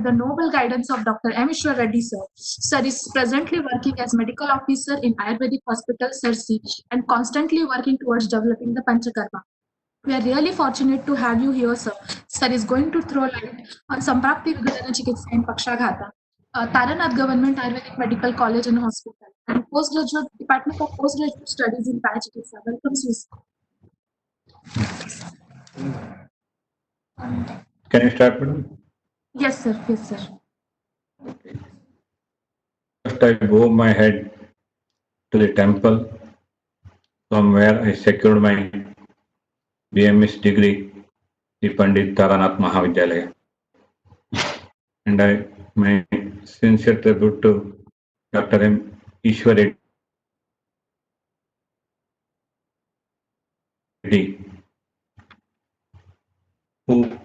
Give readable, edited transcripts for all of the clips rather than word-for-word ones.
the noble guidance of Dr. M. Ishwar Reddy sir. Sir is presently working as medical officer in Ayurvedic Hospital, Sirsi, and constantly working towards developing the Panchakarma. We are really fortunate to have you here, sir. Sir is going to throw light on Samprakti Vigadana Chikitsa in Pakshaghata, Taranath Government Ayurvedic Medical College and Hospital, and Postgraduate Department of Postgraduate Studies in Parachikitsa. Welcome, Swiss. Can you start, madam? Yes, sir. Yes, sir. First, I bow my head to the temple from where I secured my BMS degree, the Pandit Taranath Mahavidyalaya. And my sincere tribute to Dr. M. Ishwar Reddy, who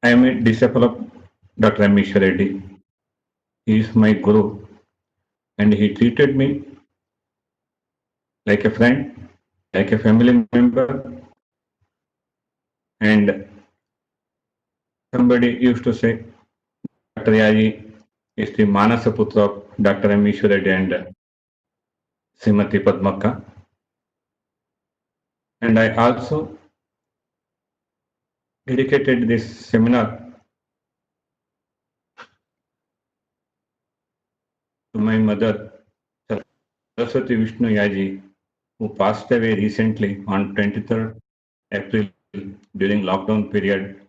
I am a disciple of Dr. M. Ishwar Reddy. He is my guru, and he treated me like a friend, like a family member, and somebody used to say Dr. Yaji is the Manasa Putra of Dr. M. Ishwar Reddy and Srimati Padmakka. And I also dedicated this seminar to my mother, Saraswati Vishnu Yaji, who passed away recently on 23rd April during lockdown period.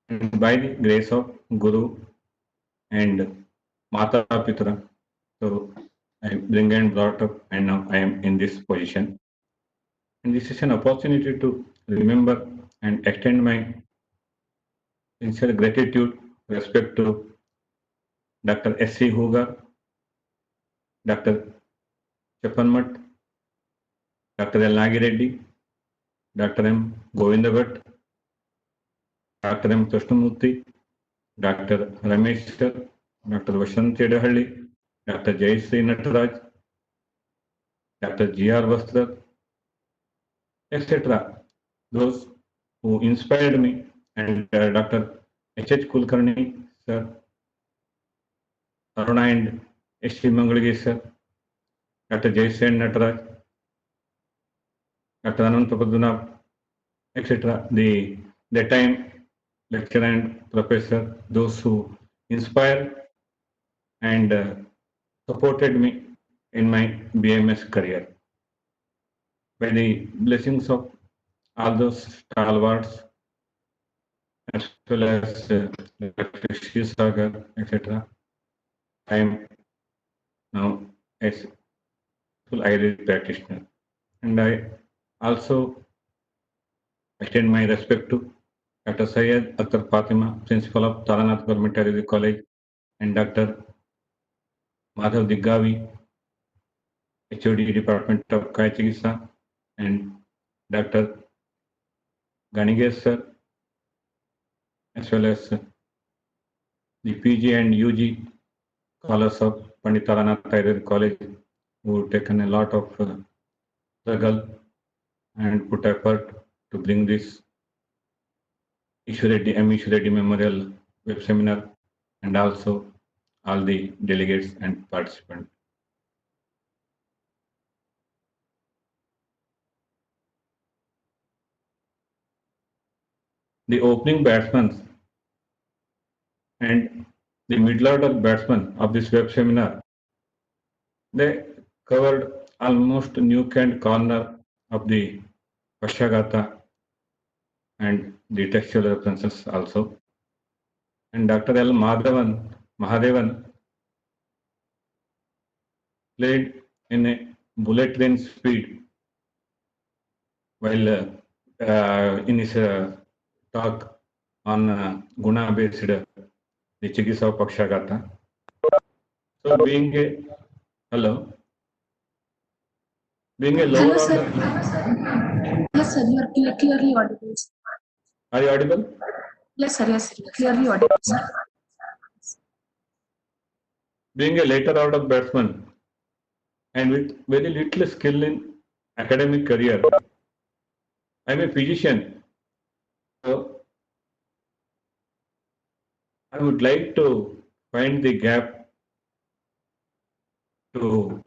And by the grace of Guru and Mata Pitra, so I bring and brought up, and now I am in this position. And this is an opportunity to remember and extend my sincere gratitude, respect to Dr. S.C. Huga, Dr. Chapanmat, Dr. L. Nagireddy, Dr. M. Govinda Bhatt, Dr. M. Krishnamurthy, Dr. Ramesh Sir, Dr. Vasant Chedahalli, Dr. Jayasri Nataraj, Dr. G.R. Vastra, etc. Those who inspired me, and Dr. H.H. Kulkarni Sir, Aruna and S.T. Mangalgi Sir, Dr. Jayasri Nataraj, Dr. Anant Padmanabh, etc. The time lecturer and professor, those who inspired and supported me in my BMS career. By the blessings of all those stalwarts, as well as Dr. Shiv Sagar, etc., I am now a full Ayurvedic practitioner. And I also extend my respect to Dr. Syed Akhtar Fatima, Principal of Taranath Government Ayurvedic College, and Dr. Madhav Diggavi, HOD Department of Kaya Chikitsa, and Dr. Ganigesh sir, as well as the PG and UG scholars of Pandit Taranath Ayurvedic College, who have taken a lot of struggle and put effort to bring this Ishwar Reddy, M. Ishwar Reddy Memorial Web Seminar, and also all the delegates and participants. The opening batsmen and the middle order batsmen of this web seminar, they covered almost nook and corner of the Pashyagata and the textual references also. And Dr. L. Mahadevan played in a bullet train speed while in his talk on Guna based the Chikitsa of Pakshagata. So being a hello, being a lower Hello, sir. order. Yes, sir. You are clearly audible. Are you audible? Yes, sir. Yes, sir. Clearly audible, sir. Being a later order batsman and with very little skill in academic career, I'm a physician. So I would like to find the gap to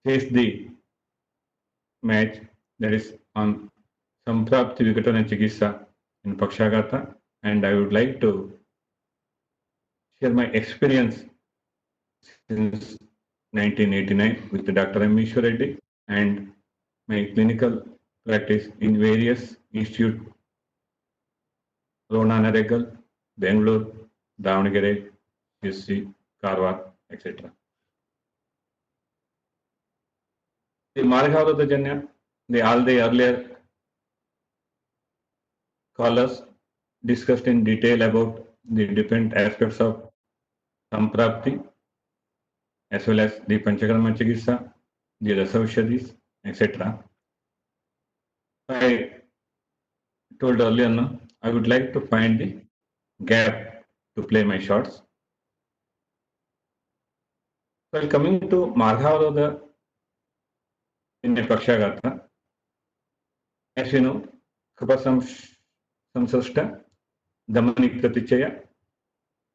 chase the match, that is on Samprapti Vikatana Chikitsa in Pakshagata, and I would like to share my experience since 1989 with Dr. M. Ishwar Reddy and my clinical practice in various institutes, Rona Naregal, Bangalore, Davangere, UC, Karwar, etc. The Margavaradajanya, all the earlier callers discussed in detail about the different aspects of Samprapti as well as the Panchakarma Chikitsa, the Rasavishadis, etc. I told earlier, no, I would like to find the gap to play my shots. Well, coming to Margavaroda in a Pakshagata, as you know, Kapasam Samsashta, Damani Pratichaya,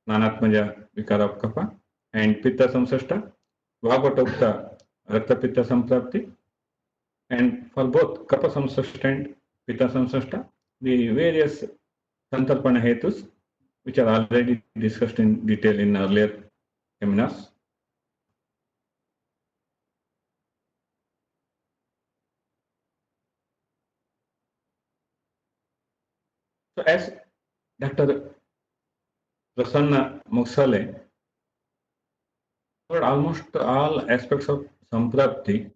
Nanatmaja Vikara of Kapa, and Pitta Samsashta, Vagotokta Rakta Pitta Samprapti, and for both Kappa Samsashta and Pitta Samsashta, the various Santarpana Hetus, which are already discussed in detail in earlier seminars. So as Dr. Prasanna Moksale covered almost all aspects of Samprapti,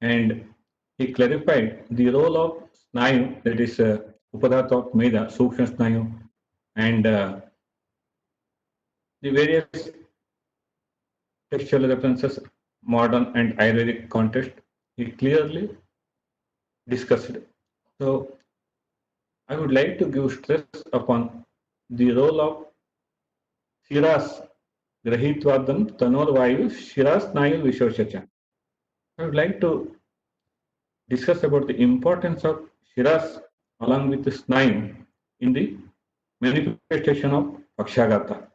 and he clarified the role of Snayu, that is Upadatha of Meda, Sukshma Snayu, and the various textual references, modern and Ayurvedic context, he clearly discussed. So I would like to give stress upon the role of Shiras Grahitvadam Tanor Vayu Shiras Nayu Vishoshacha. I would like to discuss about the importance of Shiras along with the Snayu in the manifestation of Pakshagata.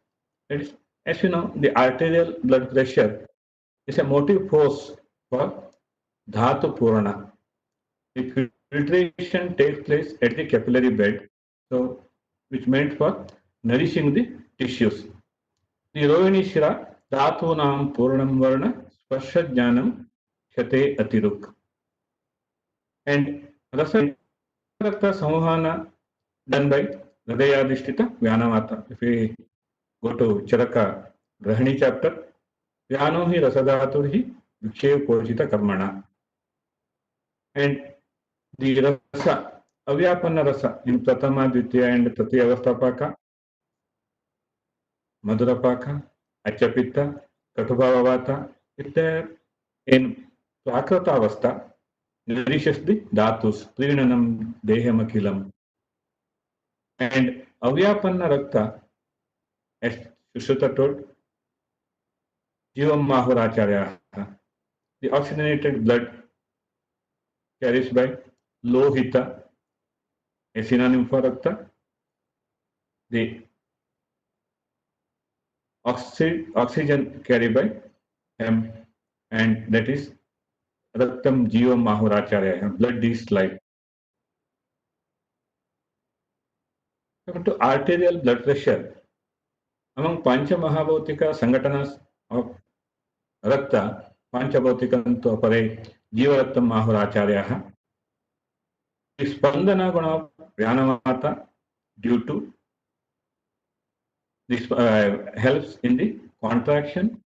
That is, as you know, the arterial blood pressure is a motive force for Dhatu Purana. The filtration takes place at the capillary bed, so which meant for nourishing the tissues. The Rohini Shira Dhatunam Purnam Varna Sparsha Jnanam Shate Atiruk. And Rasa Rakta Samahana done by Hridayadhisthita Vyanamata. If we go to Charaka Grahani chapter, Vyano hi Rasadhaturhi Vikshev Pojita Karmana. And the Rasa, Avyapanna Rasa in Pratama, Dvitiya and Tritiya Avastapaka, Madhurapaka, Achapitta, Katubhavavata, if they're in Prakrata Avastha, nourishes the Dhatus, Prinanam Dehamakilam. And Avyapanna Rakta, as Sushruta told, Jivam Mahuracharya, the oxygenated blood carries by Lohita, a synonym for Rakta, the oxygen carried by M, and that is Raktam Jiva Mahuracharya, blood is life. To arterial blood pressure, among Pancha Mahabhautika Sangatanas of Rakta, Panchabhautikanto Apare Jiva Raktam Mahuracharya, the Spandana Guna of Vyanamata due to this helps in the contraction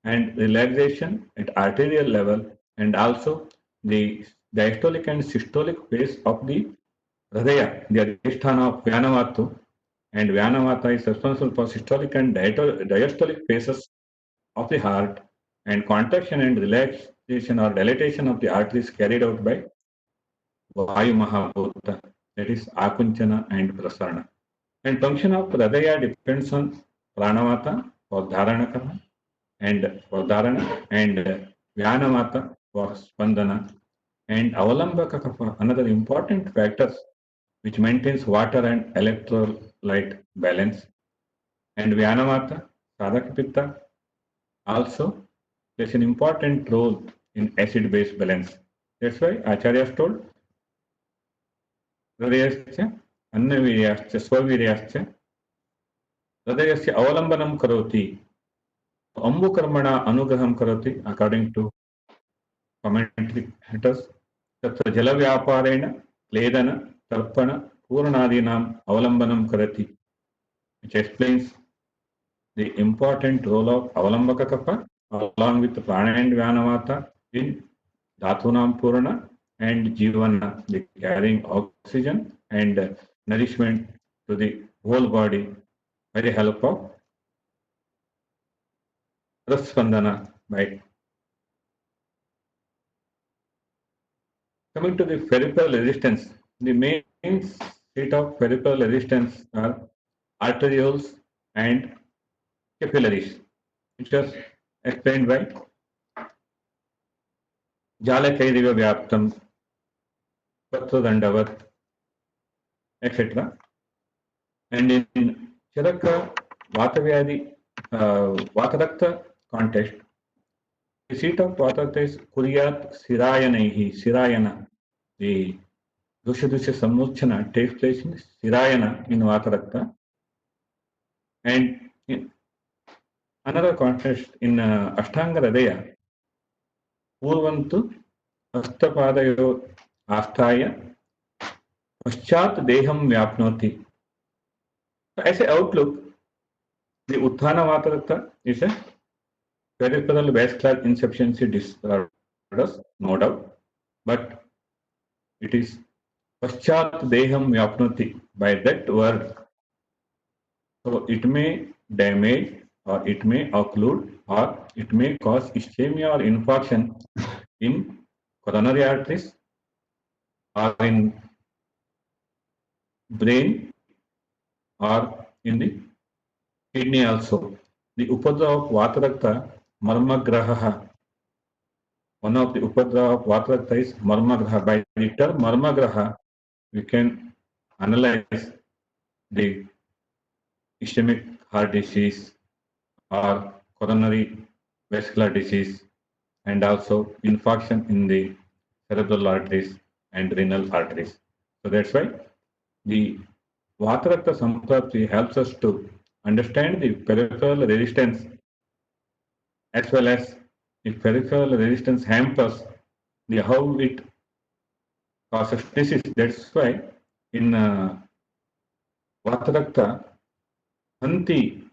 and relaxation at arterial level, and also the diastolic and systolic phase of the Hridaya, the Adhisthana of Vyanamatu, and Vyanamata is responsible for systolic and diastolic phases of the heart, and contraction and relaxation or dilatation of the arteries carried out by Vayu Mahabhuta, that is Akunchana and Prasarana. And function of Hridaya depends on Pranamata for Dharana Karma, and for Dharana, and Vyanamata for Spandana, and Avalambaka Kapha, another important factors which maintains water and electrolyte balance. and Vyanamata, Sadhaka Pitta also plays an important role in acid-base balance. That's why Acharya told हृदयस्य अन्नवीर्याश्च स्ववीर्याश्च हृदयस्य अवलम्बनं करोति अम्बुकर्मणा अनुग्रहं करोति according to commentary haters तत्र जलव्यापारेण क्लेदन तर्पण पूर्णादीनाम् अवलम्बनं करोति which explains the important role of Avalambaka Kapha along with Prana and Vyanamata in Dhatunam Purana and Jivana, the carrying oxygen and nourishment to the whole body by the help of Raspandana. By coming to the peripheral resistance, the main seat of peripheral resistance are arterioles and capillaries, which was explained by Jalakaidiva Vyaptam, Patradandavad, etc. And in Charaka Vatavyadi, Vatarakta context, the seat of Vatarakta is Kuryat Sirayanaihi, Sirayana. The Dusha Samuchana takes place in Sirayana in Vatarakta. And in another context in Ashtanga Hridaya, Purvantu Astapadayo Asthaya Paschat Deham Vyapnoti. So, as an outlook, the Utthana Vatarakta is a peripheral vascular insufficiency disorders, no doubt, but it is Paschat Deham Vyapnoti. By that word, so it may damage or it may occlude or it may cause ischemia or infarction in coronary arteries or in brain or in the kidney also. The Upadra of Vatarakta, Marmagraha. One of the Upadra of Vatarakta is Marmagraha. By the term Marmagraha, we can analyze the ischemic heart disease or coronary vascular disease and also infarction in the cerebral arteries and renal arteries. So that's why the Vatarakta Samprapti helps us to understand the peripheral resistance as well as if peripheral resistance hampers the how it causes disease. That's why in Vatarakta, Hanti,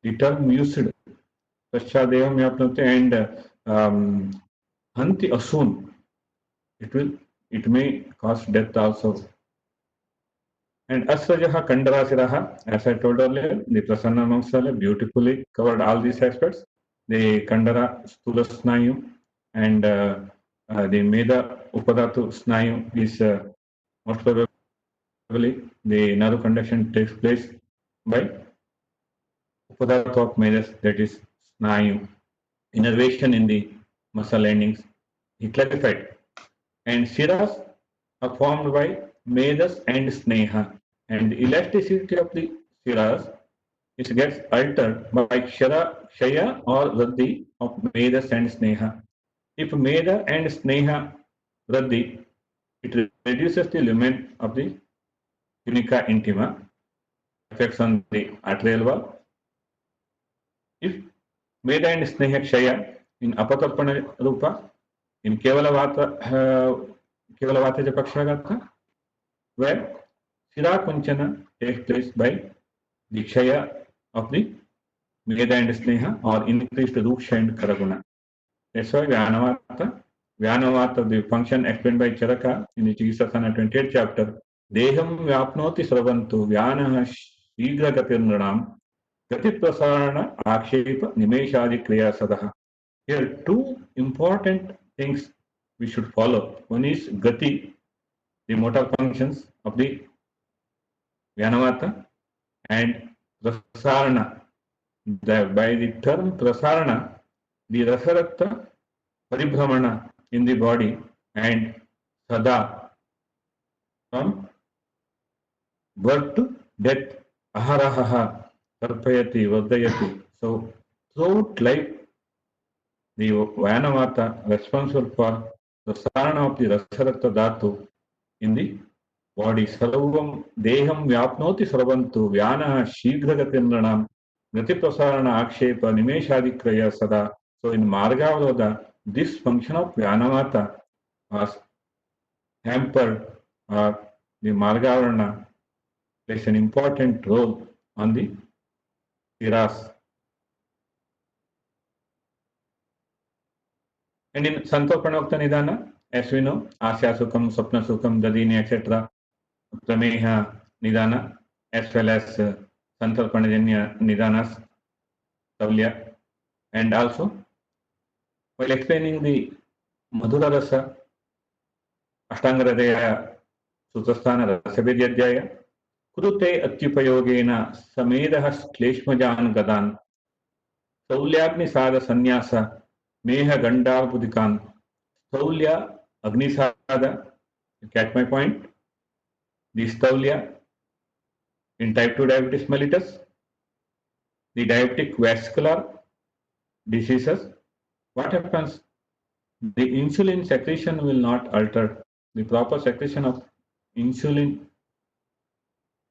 the term used, Paschadevam Yapnate and Hanti Asun, it may cause death also. And Asrajaha Kandarasiraha, as I told earlier, the Prasanna Mamsala beautifully covered all these aspects. The Kandara Stula Snayu and the Meda Upadatu Snayu is most probably the nerve conduction takes place by Upadatu of Medas, that is Snayu. Innervation in the muscle endings, he clarified. And Shiras are formed by Medas and Sneha. And the elasticity of the Shiras it gets altered by Shaya or Radhi of Medas and Sneha. If Meda and Sneha Radhi, it reduces the lumen of the tunica intima, effects on the arterial wall. If Meda and Sneha Kshaya in Apatarpana Rupa, in Kevalavata Pakshagatha, where Shira Kunchana takes place by the Kshaya of the Meda and Sneha or increased Ruksha and Karaguna. That's why Vyanavata, the function explained by Charaka in the Chigisasana 28th chapter, Deham Vyapnoti Sravantu Vyanaha Shigra Gatirnranam Gati Prasarana Akshepa Nimeshadi Kriya Sadaha. Here, two important things we should follow. One is Gati, the motor functions of the Vyanavata, and Prasarana. By the term Prasarana, the Rasarakta Paribhramana in the body and Sada from birth to death aharaha tarpayati vardayati. So throughout life, the Vyanavata responsible for the sarana of the Rasarakta Dhatu in the body. Sarvam deham vyapnoti sarvantu vyana shighragatindranam gati prasarana akshepa nimeshadikraya sada. So in Margavaloda, this function of Vyanavata was hampered, or the Margavarana plays an important role on the Tiras. And in Santopanokta Nidana, as we know, Asya Sukham, Sapna Sukham, Dadini, etc., Prameha Nidana, as well as Santalpanajanya Nidanas, Tavlya, and also while explaining the Madhura Rasa, Ashtangradaya Sutasthana Rasavidyadhyaya, Kurute Atyupayogena Samedah Kleshmajan Gadan, Saulyaग्नि साध संन्यास मेह गंडार्बुदिकान स्थौल्य अग्नि साध. You catch my point? The स्थौल्य in type 2 diabetes mellitus, the diabetic vascular diseases. What happens? The insulin secretion will not alter. The proper secretion of insulin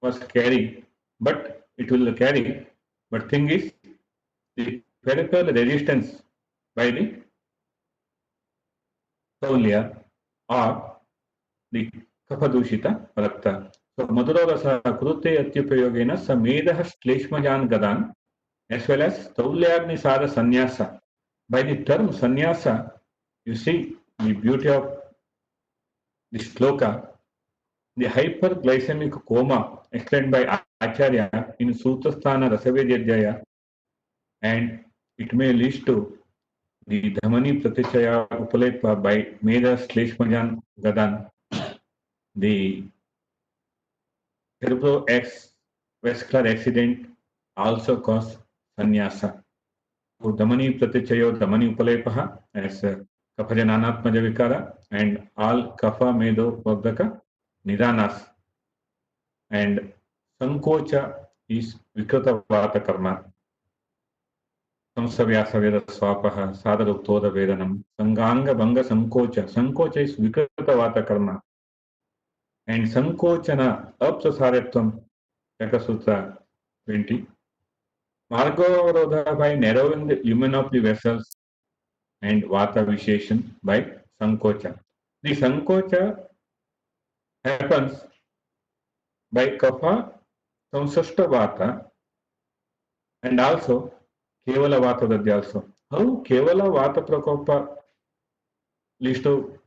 was carried, but it will carry. But thing is, the peripheral resistance by the स्थौल्य or the kapadushita rakta. So madhurarasa kurute atyupayogena samedah shleshmajan gadan, as well as staulyagni sada sannyasa. By the term sannyasa, you see the beauty of the sloka, the hyperglycemic coma explained by Acharya in Sutasthana Rasavedyadhyaya, and it may lead to the Dhamani Pratichaya Upalepa by Meda Shleshmajan Gadan, the cerebrovascular accident also cause sannyasa. So Dhamani Pratichayo Dhamani Upalepaha as Kapajananatmaja Vikara and all Kapha Medo Vardaka Nidanas. And Sankocha is Vikrata Vata Karma. Samsavyasa Veda Swapaha Sadaruktoda Vedanam Sanganga Banga Sankocha. Sankocha is Vikrata Vata Karma. And Sankochana Apsasaretvam, Chakasutra 20. Margavarodha by narrowing the lumen of the vessels and Vata Visheshan by Sankocha. The Sankocha happens by Kapha Samsashta Vata and also Kevala Vata Dadya also. How Kevala Vata Prakopa leads to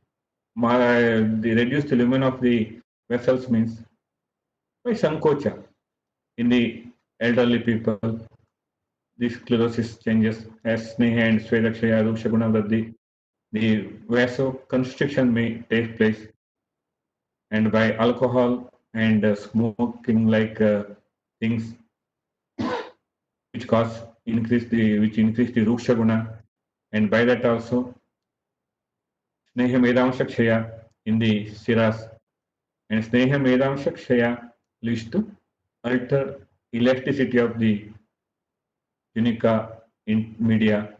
the reduced lumen of the vessels means by Sankocha. In the elderly people, this sclerosis changes as Sneha and Svedakshaya Rushaguna Vradhi. The vasoconstriction may take place, and by alcohol and smoking like things which increase the Rushaguna, and by that also Sneha Medamsha Kshaya in the Siras, and Sneha Medamsha Kshaya leads to altered elasticity of the tunica in media,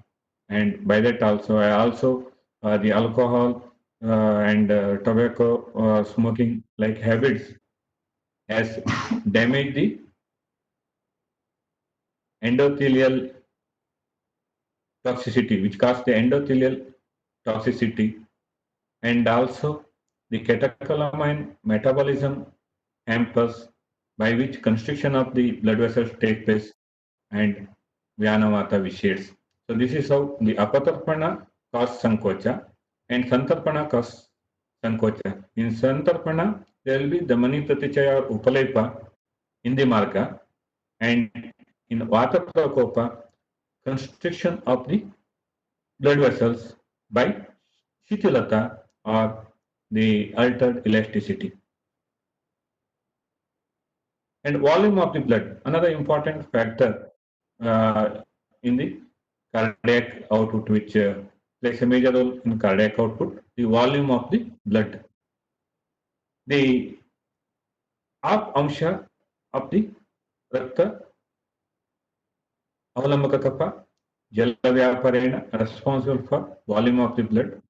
and by that also the alcohol and tobacco smoking like habits has damaged the endothelial toxicity, which causes the endothelial toxicity, and also the catecholamine metabolism hampers, by which constriction of the blood vessels take place and Vyanavata vitiates. So this is how the apatarpana causes sankocha and santarpana causes sankocha. In santarpana, there will be Dhamani Pratichaya or Upalepa in the marga, and in Vata Prakopa, constriction of the blood vessels by Shitilata or the altered elasticity. And volume of the blood, another important factor in the cardiac output, which plays a major role in cardiac output, the volume of the blood. The up amsha of the रक्त अवलंबक कफ जल व्यापारेण responsible for volume of the blood,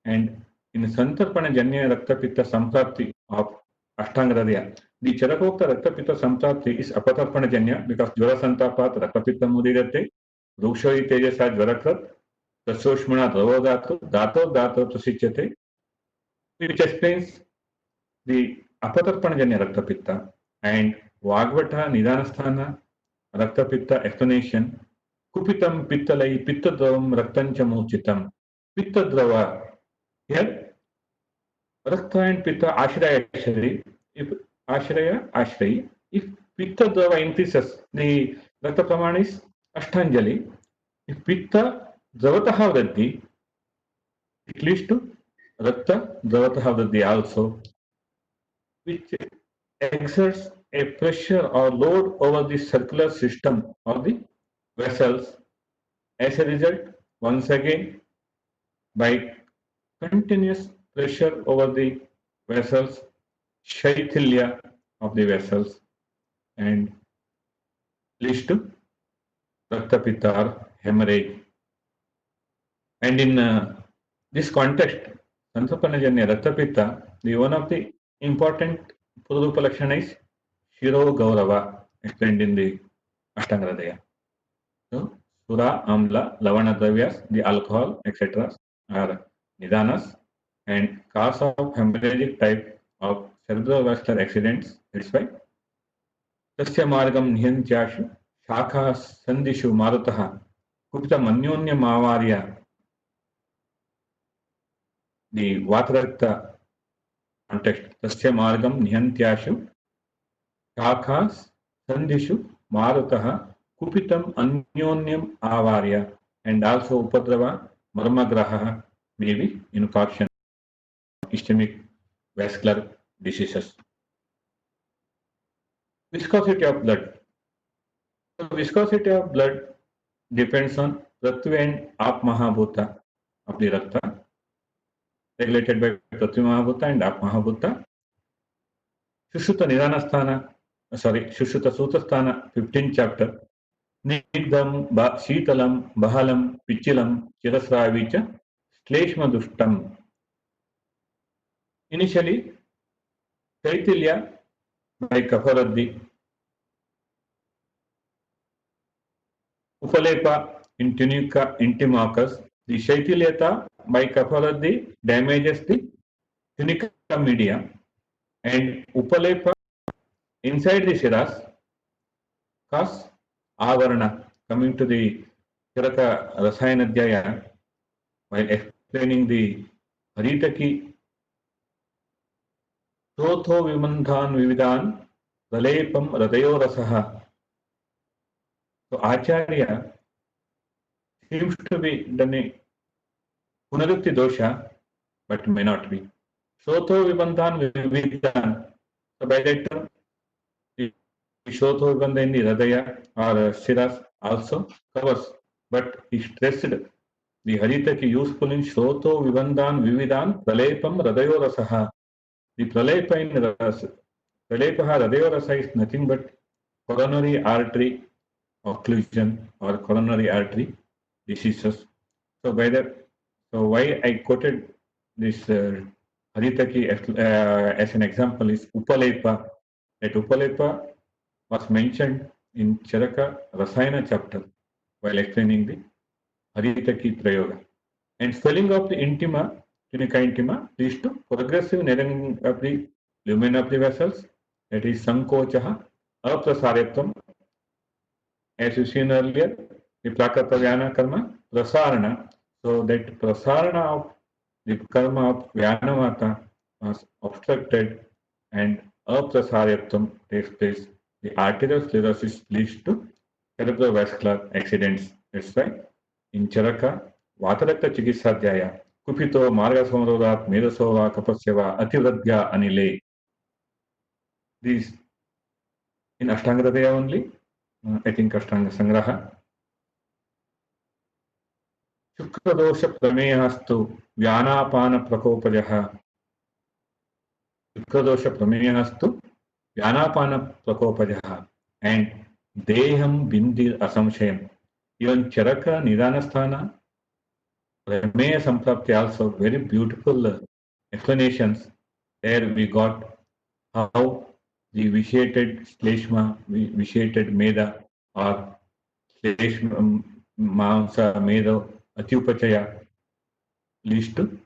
and in santarpanajanya raktapitta samprapti of ashtanga hridaya, the charakokta raktapitta samprapti is apatarpanajanya because jvara santapat raktapitta mudirate rukshoyi tejasa jvarakrat tasyoshmana dravodatu dato dato prasichate, which explains the apatarpanajanya raktapitta, and vagvata nidanasthana raktapitta explanation kupitam pittalai pittadravam raktancha mochitam. Pittadrava, here rakta and pitta ashraya ashrayi, if ashraya ashrayi, if pittadrava increases, the rakta pramana is ashtanjali. If pitta dravataha vridhi, it leads to rakta dravataha vridhi also, which exerts a pressure or load over the circular system of the vessels. As a result, once again, by continuous pressure over the vessels, shaithilya of the vessels, and leads to raktapitta or hemorrhage. And in this context, santapanajanya raktapitta, the one of the important Pururupa Lakshana is Shiro Gaurava, explained in the Ashtanga Hridaya. So, Sura, Amla, Lavana Dravyas, the alcohol, etc. are nidanas, and cause of hemorrhagic type of cerebrovascular accidents. That's why tasya margam nihantyashu shakha sandishu marutaha kupita manyonyam avarya, the Vatarakta context, tasya margam nihantyashu shakha sandishu marutaha kupitam anyonyam avarya, and also upadrava marmagraha may be infarction, ischemic vascular diseases. Viscosity of blood. So viscosity of blood depends on Pratvi and Ap Mahabhuta of the Rakta, regulated by Pratvi Mahabhuta and Ap Mahabhuta. Shushruta Nidanasthana, Shushruta Sutasthana, 15th chapter. Nigdam, Shitalam, Bahalam, Pichilam, Chirasravicha, Shleshma Dushtam. Initially, Shaithilya by Kafaraddi, Upalepa in Tunica intimacus, the Shaithilyata by Kafaraddi damages the tunica media, and Upalepa inside the Shiras cause Avarana. Coming to the Charaka Rasayanadhyaya, while explaining the Haritaki, Sotho Vimandhan Vividan Pralepam Radayo Rasaha. So Acharya seems to be done a Punarukti dosha, but may not be. Sotho Vibandhan Vividan. So by that term, the Sotho Vibandha in the Hridaya or Shiras also covers, but he stressed the Haritaki useful in Sotho Vibandhan Vividan Pralepam Radayo Rasaha. The Pralepa in Rasa, Pralepaha Radayo Rasa is nothing but coronary artery occlusion or coronary artery diseases. So by that, so why I quoted this Haritaki as an example is Upalepa. That Upalepa was mentioned in Charaka Rasayana chapter while explaining the Haritaki Prayoga. And swelling of the intima, tunica intima, leads to progressive narrowing of the lumen of the vessels, that is Sankochaha, Aprasaryatvam. As you seen earlier, the Prakatavyana karma, Prasarana. So that Prasarana of the karma of Vyanamata was obstructed and Aprasaryatvam takes place. The arterial sclerosis leads to cerebrovascular accidents. That's why in Charaka, Vatarakta Chikitsadhyaya, Kupito Margasamrodat Medasova Kapasyava Ativradya Anile. These in Ashtanga Hridaya only. I think Ashtanga Sangraha. Shukradosha Prameyastu Vyanapana Prakopajaha. Shukradosha Prameyastu Vyanapana Prakopajaha. And Deham Bindir Asamshayam. Even Charaka Nidanasthana, Rameya Samprapti also very beautiful explanations. There we got how the vitiated Shleshma, vitiated Meda or Shleshma Mamsa Meda Atyupachaya leads to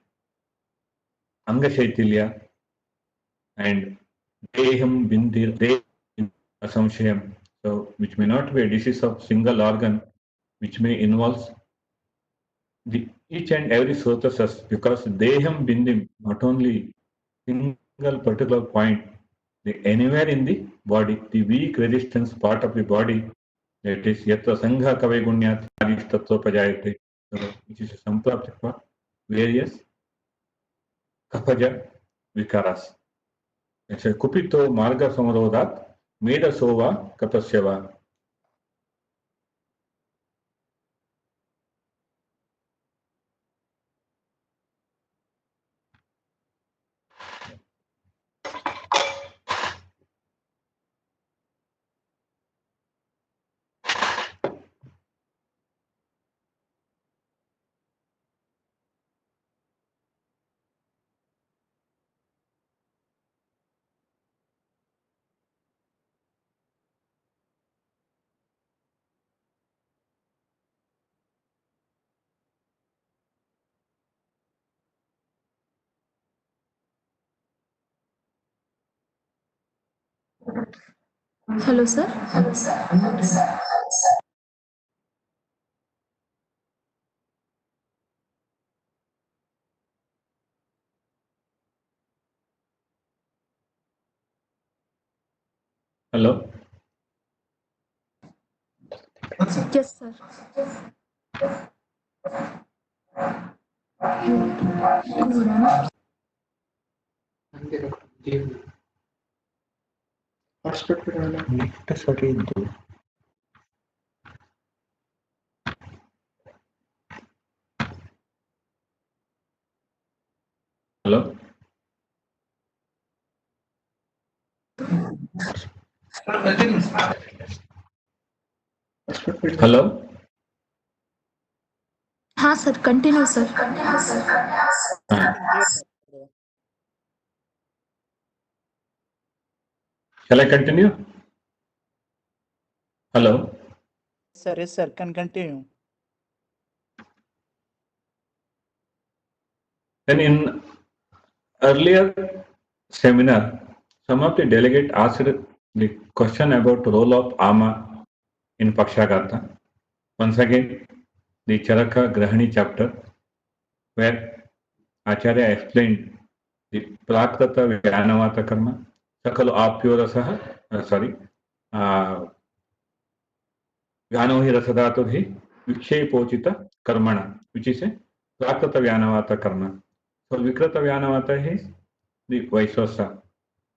Angashaitiliya and Deham Bindir Deham Asamshayam. So which may not be a disease of single organ, which may involve each and every sources because Deham Bindim, not only single particular point, anywhere in the body, the weak resistance part of the body, that is Yatra Sangha Kavegunyat Adishtatopajayate, which is a samprapti for various kapaja vikaras. It's a kupito marga samarodat, meda sova kapasyava. Hello, sir. Hello, sir. Hello? Yes, sir. Hello? Hello? हाँ sir, continue sir. Shall I continue? Hello? Yes, sir, can continue. Then in earlier seminar, some of the delegate asked the question about role of Ama in Pakshagata. Once again, the Charaka Grahani chapter, where Acharya explained the Prakrata Vyanavata Karma, Sakalo Apyorasaha, Vyanohi Rasadatohi, Vikshepochita Karmana, which is a Prakrata Vyanavata Karma. So Vikrata Vyanavata is the vice versa.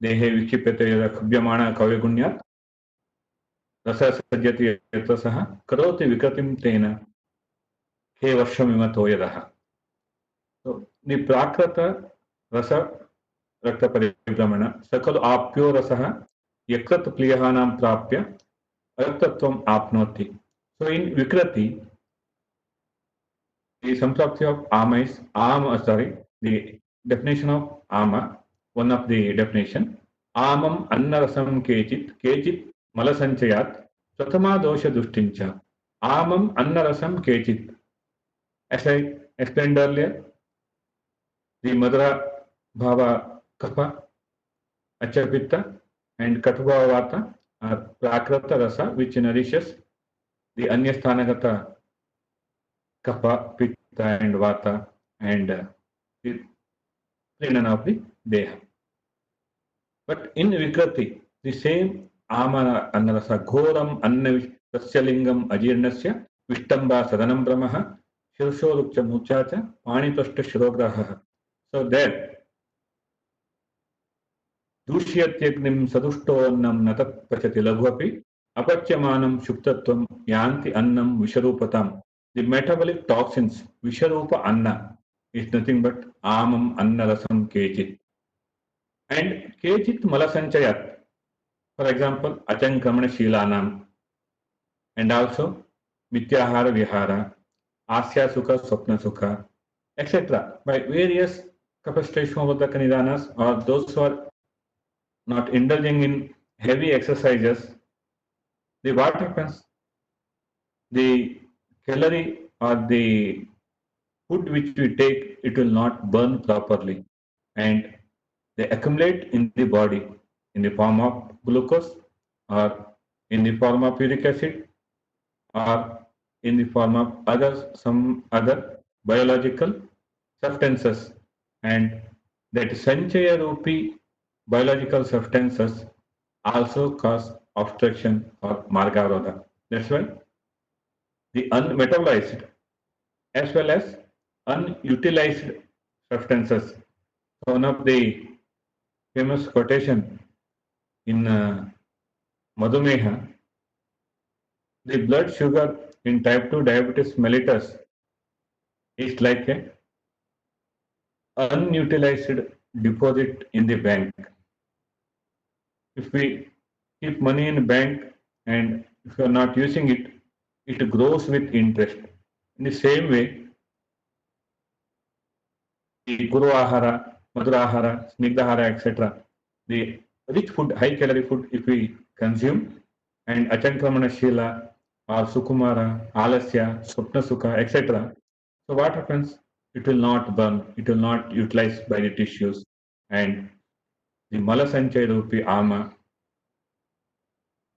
Dehe Vikshipete Yada Kubhyamana Kavegunyat Rasa Sajyati Yatasaha Karoti Vikratim Tena He Varshamimato Yadaha. So the Prakrata Rasa Rakta Paribramana Sakal Apyo Rasaha Yakrat Pliyahanam Prapya Raktatvam Apnoti. So in Vikrati, the samprapti of Ama is the definition of Ama, one of the definition. Amam annarasam kechit malasanchayat pratama dosha dustincha. Amam annarasam kechit. As I explained earlier, the Madra Bhava Kapha, Achapitta, and Katubhava Vata are Prakrata Rasa, which nourishes the Anyasthanagata Kapha, Pitta, and Vata, and the Prinana of the Deha. But in Vikrati, the same Ama Annarasa Ghoram Anna Tasyalingam Ajirnasya Vishtamba Sadanam Brahmaha Shirshorukcha Muchacha Panipashta Shirograha. So that Dushyatyagnam Sadushtoannam Natat Pachati Lagvapi Apachyamanam Shuktatvam Yanti Annam Visharupatam. The metabolic toxins Visharupa Anna is nothing but Amam Annarasam Kechit. And Kechit Malasanchayat. For example, Achankamana Shilanam, and also Mityahara Vihara, Asya Sukha, Swapna Sukha, etc. By various Kapasteshma Bodhaka Nidanas, or those who are not indulging in heavy exercises, the what happens? The calorie or the food which we take, it will not burn properly, and they accumulate in the body in the form of glucose, or in the form of uric acid, or in the form of some other biological substances, and that Sanchaya Rupi biological substances also cause obstruction or Margaroda. That's why the unmetabolized as well as unutilized substances. One of the famous quotation in Madhumeha, the blood sugar in type 2 diabetes mellitus is like a unutilized deposit in the bank. If we keep money in bank and if you are not using it, it grows with interest. In the same way, the Guru Ahara, Madhurahara, Snigdahara, etc., the rich food, high calorie food, if we consume, and Achankramana Shila or Sukumara, Alasya, Swapna Sukha, etc., so what happens? It will not burn, it will not utilize by the tissues, and the Malasanchaya Rupi Ama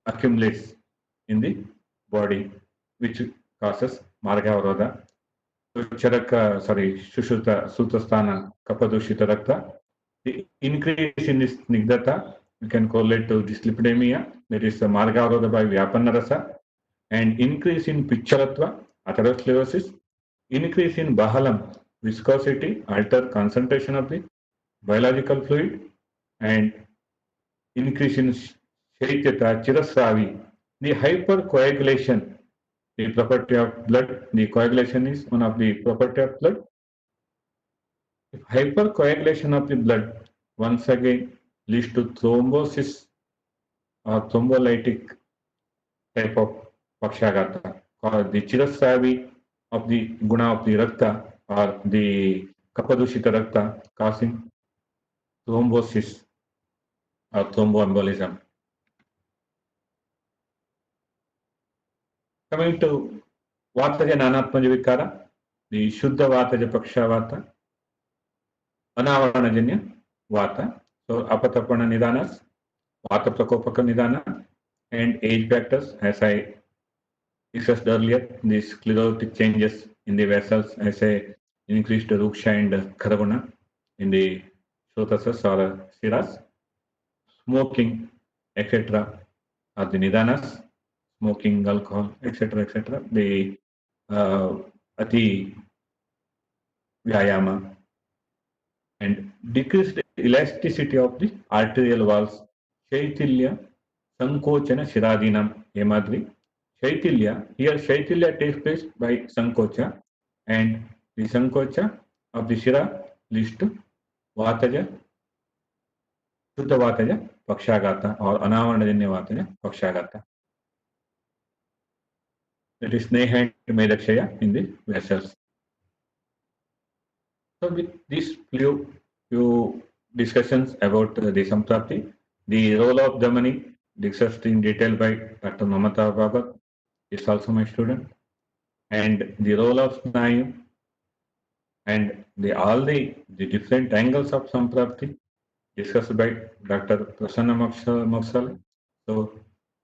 accumulates in the body, which causes Marga Avroda. Shushuta, Sutasthana, Kapadushita Rakta. The increase in this Snigdata, we can correlate to dyslipidemia, that is Marga Avroda by Vyapana Rasa, and increase in Picharatva, atherosclerosis, increase in Bahalam, viscosity, altered concentration of the biological fluid, and increase in Shaityata, Chirasravi, the hypercoagulation, the property of blood, the coagulation is one of the property of blood. If hypercoagulation of the blood once again leads to thrombosis or thrombolytic type of Pakshagata, or the Chirasravi of the Guna of the Rakta, or the Kapadushita Rakta, causing thrombosis or thromboembolism. Coming to Vataja Nanatmaja Vikara, the Shuddha Vataja Pakshavata, Anavanajanya Vata, so Apatapana Nidanas, Vata Prakopaka Nidana, and age factors, as I discussed earlier, these sclerotic changes in the vessels as a increased Ruksha and Kharaguna in the Shotasas or Siras, smoking, etc., are the Nidanas, smoking, alcohol, etc., the Ati Vyayama, and decreased elasticity of the arterial walls, Shaitilya, Sankochana Shiradinam, Hemadri. Shaitilya, here Shaitilya takes place by Sankocha, and the Sankocha of the Shira leads to Vataja, Shuddha Vataja, Pakshagata, or Anavanajanya Vataja, Pakshagata. That is Sneha and Medakshaya in the vessels. So with these few discussions about the Samprapti, the role of Damani discussed in detail by Dr. Mamata Babat, is also my student, and the role of Snayu and all the different angles of Samprapti discussed by Dr. Prasanna Maksal. So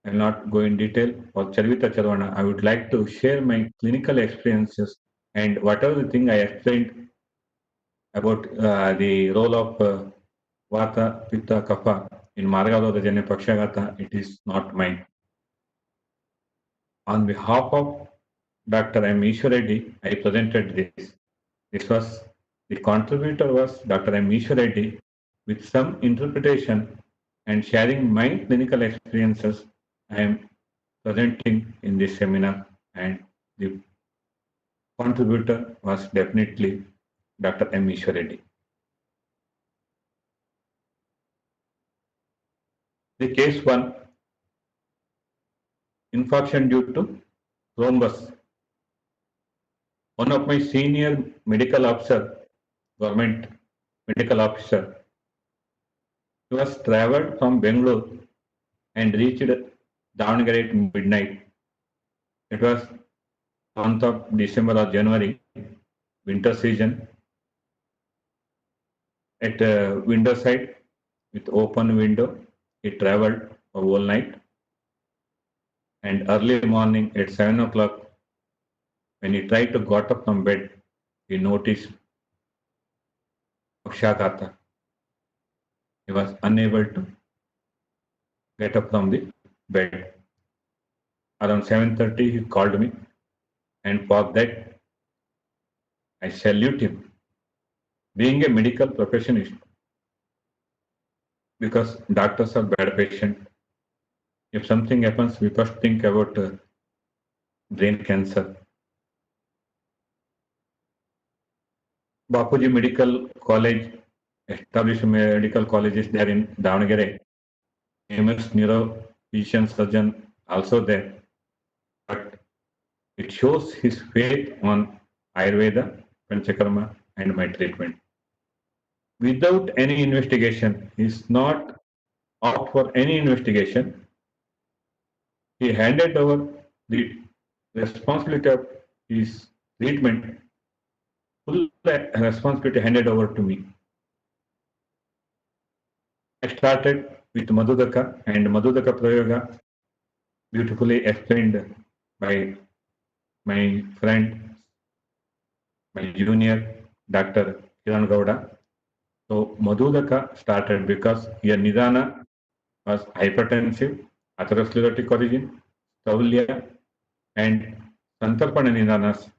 I will not go in detail for Charvita Charvana. I would like to share my clinical experiences and whatever the thing I explained about the role of Vata, Pitta, Kapha in Margadodajanya Pakshagata, it is not mine. On behalf of Dr. M. Ishwar Reddy, I presented this. This was the contributor was Dr. M. Ishwar Reddy with some interpretation and sharing my clinical experiences. I am presenting in this seminar, and the contributor was definitely Dr. M. Ishwar Reddy. The case 1, infarction due to thrombus. One of my senior medical officer, government medical officer, he was traveled from Bangalore and reached Davangere at midnight. It was month of December or January, winter season. At a window side with open window, he traveled a whole night. And early morning at 7 o'clock, when he tried to got up from bed, he noticed Pakshagata. He was unable to get up from the bed. Around 7:30, he called me, and for that, I salute him. Being a medical professionist, because doctors are bad patient. If something happens, we first think about brain cancer. Bapuji Medical College, established medical colleges there in Davangere. MS neuro physician surgeon also there. But it shows his faith on Ayurveda, Panchakarma, and my treatment. Without any investigation, he's not out for any investigation. He handed over the responsibility of his treatment, full responsibility handed over to me. I started with Madhudaka, and Madhudaka Prayoga, beautifully explained by my friend, my junior, Dr. Kiran Gowda. So Madhudaka started because here Nidana was hypertensive, atherosclerotic origin, Staulya, and Santarpana Nidanas.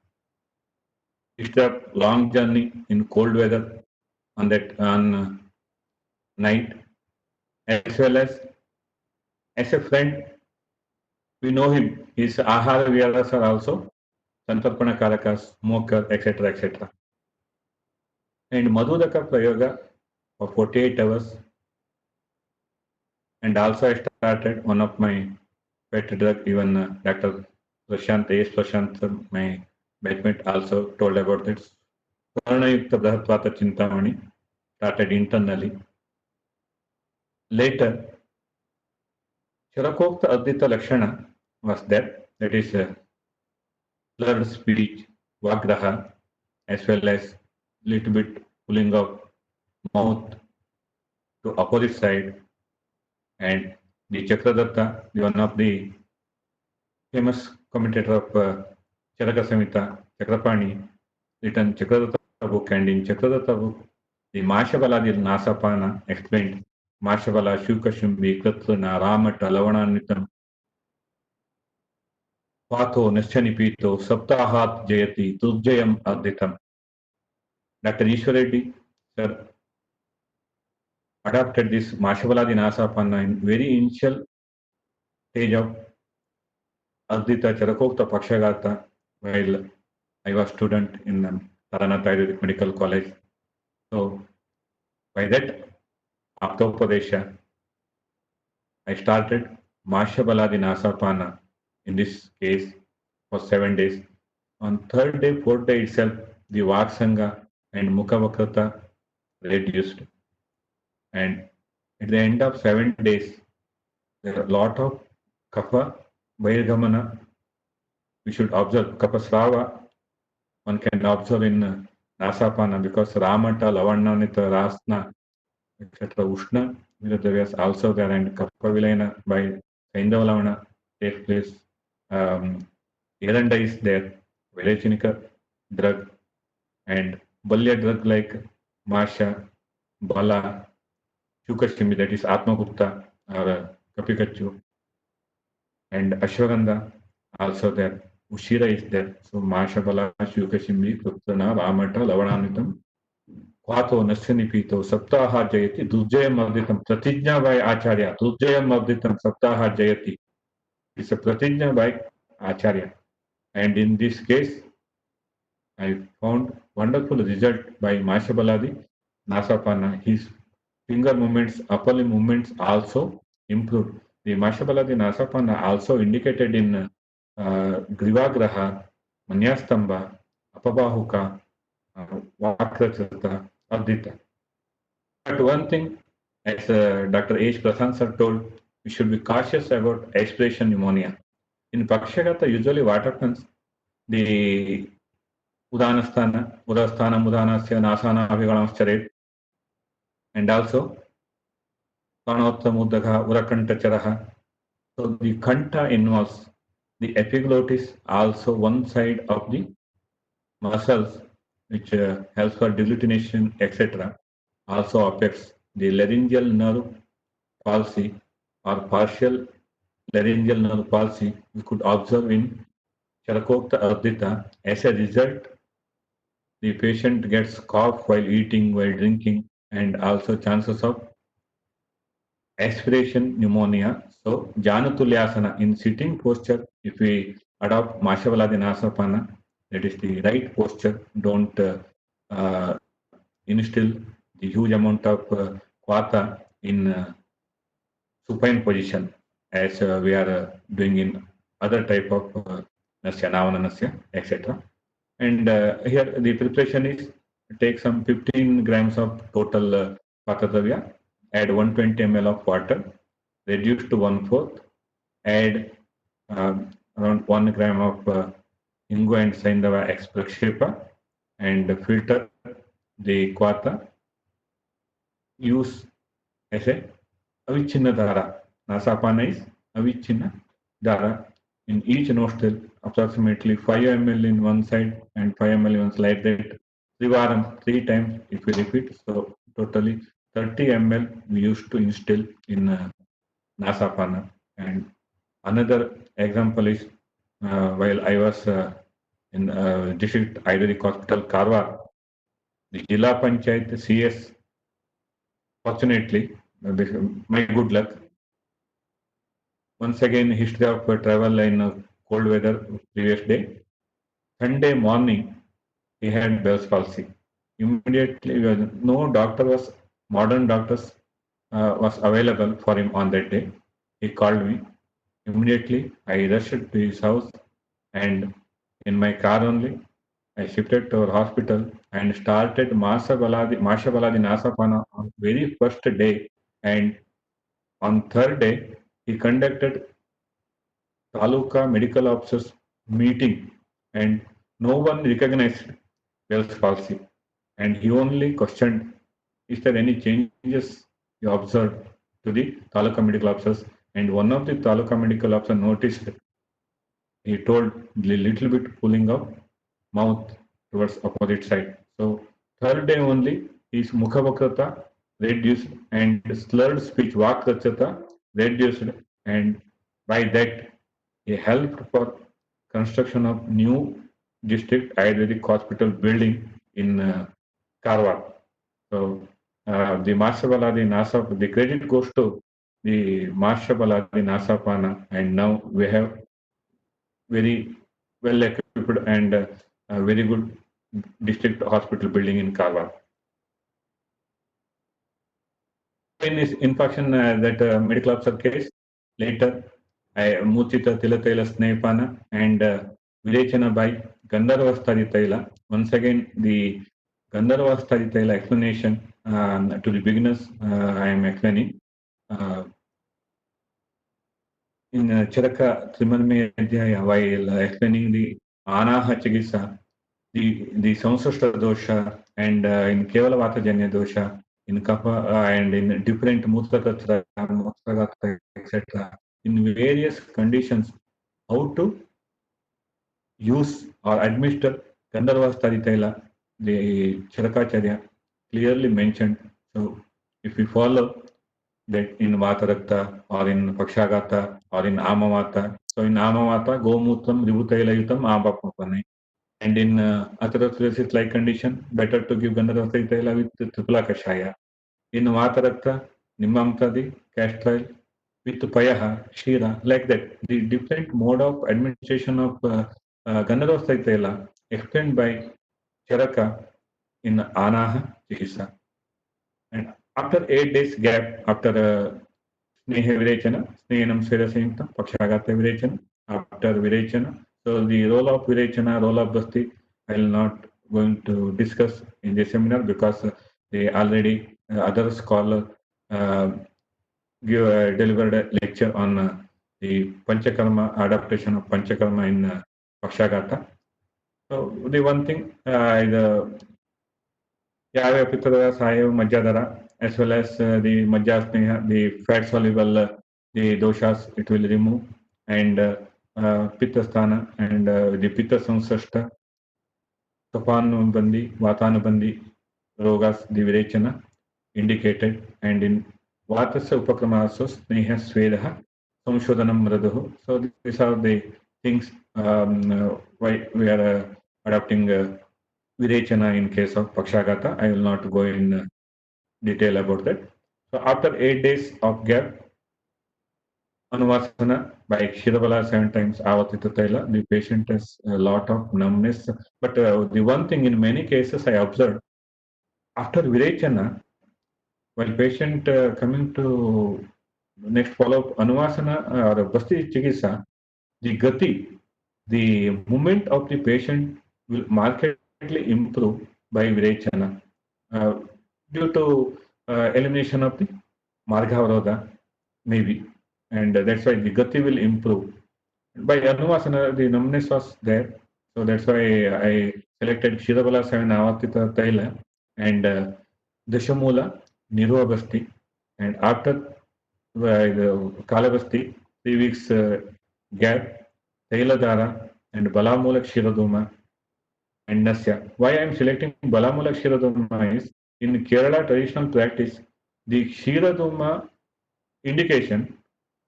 Instead of long journey in cold weather on that night, as well as a friend, we know him. His Ahara Viharas are also Santarpana Karakas, smoker, etc., etc. And Madhudaka Prayoga for 48 hours. And also I started one of my pet drug, even Dr. Prashant, A. Prashant, my batchmate also told about this. Swarnayukta Brahatvata Chintamani started internally. Later, Sharakokta Adita Lakshana was there, that is slurred speech, Vagraha, as well as little bit pulling of mouth to opposite side, and the Chakradatta, one of the famous commentator of Charaka Samhita, Chakrapani, written Chakradatta book, and in Chakradatta book, the Mashabaladi Nasapana explained Mashabala Shukashumbi Kratrana Ramat Alavananitam Patho Nischanipito Saptahat Jayati Turjayam Aditam. Dr. Ishwar Reddy, sir, adopted this Mashabaladi Nasapana in very initial stage of Adita Charakokta Pakshagata while I was student in Taranath Ayurvedic Medical College. So by that Aptopadesha, I started Mashabaladi Nasapana in this case for 7 days. On third day, fourth day itself, the Vaksanga and Mukha reduced. And at the end of 7 days, there are a lot of Kapha, Vairgamana. We should observe Kapasrava. One can observe in Nasapana because Ramata, Lavananita, Rasna, etc. Ushna, there is also there, and Kapha Vilayana by Saindavalavana takes place. Eranda is there, Velachinika drug, and Balya drug like Masha, Bala, Shukashimi, that is Atmagupta or Kapikachu, and Ashwagandha also there. Ushira is there. So Masha, Bala, Shukashimi, Kruptana, Ramata, Lavananitam, Kwato, Nasanipito, Saptaha Jayati, Durjayam Avditam, Pratijna by Acharya, Durjayam Avditam, Saptaha Jayati. It's a Pratijna by Acharya. And in this case, I found wonderful result by Mashabaladi Nasapana. His finger movements, upper limb movements also improved. The Mashabaladi Nasapana also indicated in Grivagraha, Manyastamba, Apabahuka, Vakrachata, Adita. But one thing, as Dr. H. Prasan sir told, we should be cautious about aspiration pneumonia. In Pakshagata, usually what happens, the Udanasthana, Udanasya, Nasana, Avigalamschare, and also Kanottamudaka, Urakantacharaha. So the Kanta involves the epiglottis, also one side of the muscles which helps for deglutination, etc. also affects the laryngeal nerve palsy or partial laryngeal nerve palsy we could observe in Charakokta Ardita. As a result, the patient gets cough while eating, while drinking, and also chances of aspiration pneumonia. So, Janatulyasana in sitting posture, if we adopt Mashavaladi that is the right posture, don't uh, instill the huge amount of Vata in supine position as we are doing in other type of Nasya, Navana Nasya, etc. And here the preparation is take some 15 grams of total Patadavya, add 120 ml of water, reduce to 1/4, add around 1 gram of Ingu and Saindava Exprakshepa and filter the Kvata. Use as a Avichinna Dhara. Nasapana is Avichinna Dhara. In each nostril, approximately 5 ml in one side and 5 ml in one side. Like that, Trivaram, 3 times if we repeat. So, totally 30 ml we used to instill in Nasapana. And another example is while I was in District Ayurvedic Hospital, Karwar, the Jilla Panchayat CS, fortunately, my good luck, once again, history of travel in cold weather previous day. Sunday morning, he had Bell's palsy. Immediately, no doctor was, modern doctors was available for him on that day. He called me. Immediately, I rushed to his house and in my car only, I shifted to our hospital and started Masha Baladi Nasapana on very first day. And on third day, he conducted Taluka medical officers meeting and no one recognized Bell's palsy. And he only questioned, is there any changes you observed to the Taluka medical officers? And one of the Taluka medical officers noticed, he told a little bit pulling of mouth towards opposite side. So third day only, his Mukha reduced and slurred speech Vakrachata reduced, and by that he helped for construction of new district Ayurvedic hospital building in Karwar. So the Mashabaladi Nasa, the credit goes to the Mashabaladi Nasapana, and now we have very well equipped and very good district hospital building in Karwar. In this infection, that medical officer case, later Muchita Tilatela Snepana and Virechana by Gandharvastadi Taila. Once again, the Gandharvastadi Taila explanation to the beginners I am explaining. In Charaka Trimanme Adhyaya, while explaining the Anaha Chigisa, the Samsashta dosha and in Kevalavata Janya dosha, in Kapha and in different Mutrakatra, etc. In various conditions, how to use or administer Gandharvastadi Taila, the Charakacharya clearly mentioned. So if we follow that in Vatarakta or in Pakshagata or in Amavata, so in Amavata, Gomutram, Ributaila Abapapane. And in atherosclerosis-like condition, better to give Gandharvastadi Taila with Tripula Kashaya. In Vatarakta, Nimamtadi, Castrol, with Payaha, Shira, like that. The different mode of administration of Gandharvastadi Taila explained by Charaka in Anaha Chikisa. And after 8 days gap, after Sneha Virechana, Snehanam Svirasayukta, Pakshagata Virechana, after Virechana. So the role of Virechana, role of Basti, I will not going to discuss in this seminar because they already other scholar uh, delivered a lecture on the Panchakarma, adaptation of Panchakarma in Pakshagata. So the one thing, the Yava Pitara Sayo Majadara, as well as the Majasneha, the fat soluble, the doshas, it will remove, and Pittasthana and the Pitta Samsashta, Tapanubandi, Vatanubandi, Rogas, the Virechana indicated, and in Vatasya Upakramaso, Sneha Svedaha, Samshodanam Mraduhu. So these are the things why we are adopting Virechana in case of Pakshagata. I will not go in detail about that. So after 8 days of gap, Anuvasana by Kshirabala 7 times Avatita Taila, the patient has a lot of numbness. But the one thing in many cases I observed, after Virechana, while patient coming to next follow-up Anuvasana or Basti Chikitsa, the Gati, the movement of the patient will markedly improve by Virechana due to elimination of the Margavaroda, maybe. And that's why the Gati will improve. By Anuvasana, the numbness was there. So that's why I selected Shirabala 7 Avatita Taila and Dashamula Nirvabasti. And after the Kalabasti, 3 weeks gap, Tailadara and Balamulak Shiraduma and Nasya. Why I am selecting Balamulak Shiraduma is in Kerala traditional practice, the Shiraduma indication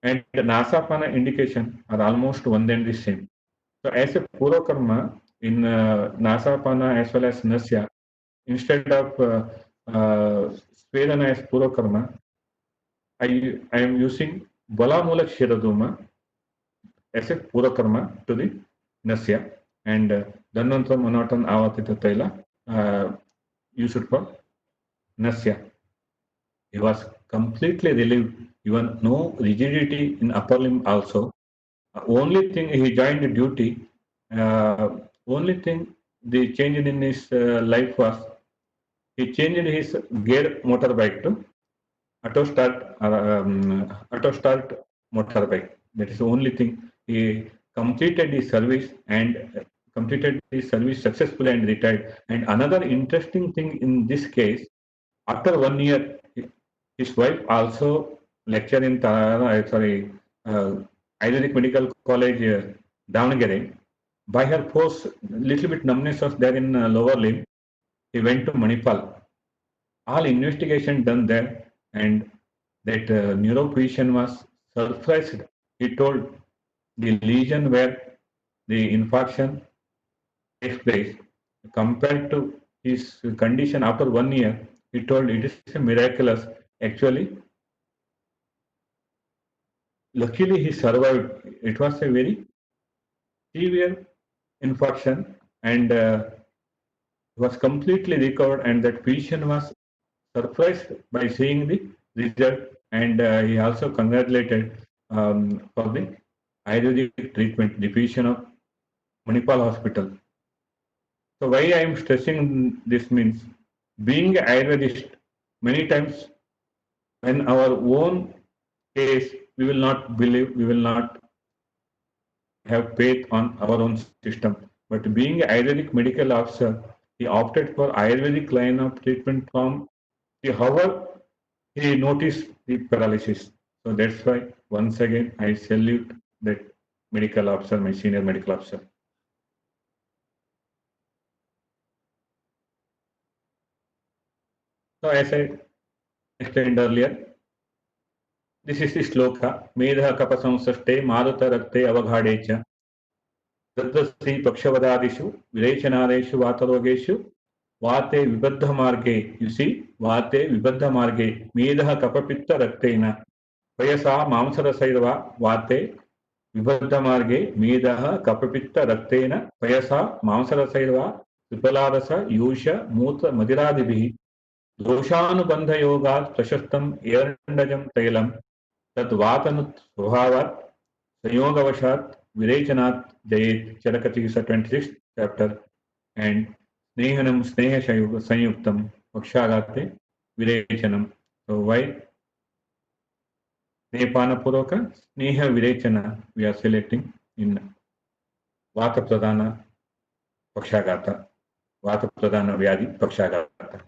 and the Nasapana indication are almost one and the same. So as a Purokarma in Nasapana as well as Nasya, instead of Svedana as Purokarma, I am using Balamulak Shiraduma as a Purokarma to the Nasya and Dhanvantra Manatan Avatita Taila used for Nasya. He was completely relieved, even no rigidity in upper limb also. Only thing he joined duty, only thing the change in his life was he changed his gear motorbike to auto start motorbike. That is the only thing. He completed his service and completed his service successfully and retired. And another interesting thing in this case, after 1 year, his wife also lectured in Ayurvedic Medical College, Davangere. By her force, little bit numbness was there in lower limb. He went to Manipal. All investigation done there, and that neurophysician was surprised. He told the lesion where the infarction takes place compared to his condition after 1 year. He told it is miraculous. Actually, luckily he survived. It was a very severe infarction and was completely recovered, and that patient was surprised by seeing the result, and he also congratulated for the Ayurvedic treatment, the physician of Manipal Hospital. So why I am stressing this means being Ayurvedist, many times when our own case, we will not believe, we will not have faith on our own system. But being Ayurvedic medical officer, he opted for Ayurvedic line of treatment from however he noticed the paralysis. So that's why once again I salute that medical officer, my senior medical officer. So as I explained earlier, this is the sloka. Medha kapasamsaste maruta rakte avagade cha. Tadrasri pakshavaradishu virechanareshu vatarogeshu Vate Vibadha Marge. You see, Vate Vibadha Marge. Medha Kapapitta Raktena. Vayasa Mamsara Sairva. Vate Vibadha Marge. Medha Kapapitta Raktena. Vayasa Mamsara Sairva. Tripalarasa Yusha Mutra Madiradibihi. Doshanubandha Yogat Prashastam Erandajam Tailam. Tad Vatanut Svabhavat Sayogavashat Virechanath Jayet Chalakachikisa 26th chapter and Snehanam Sneha Sanyuktam Pakshagate Virechanam. So why Nepana Sneha Virechana we are selecting in Vata Pradhana Pakshagata. Vata Pradhana Vyadi Pakshagata.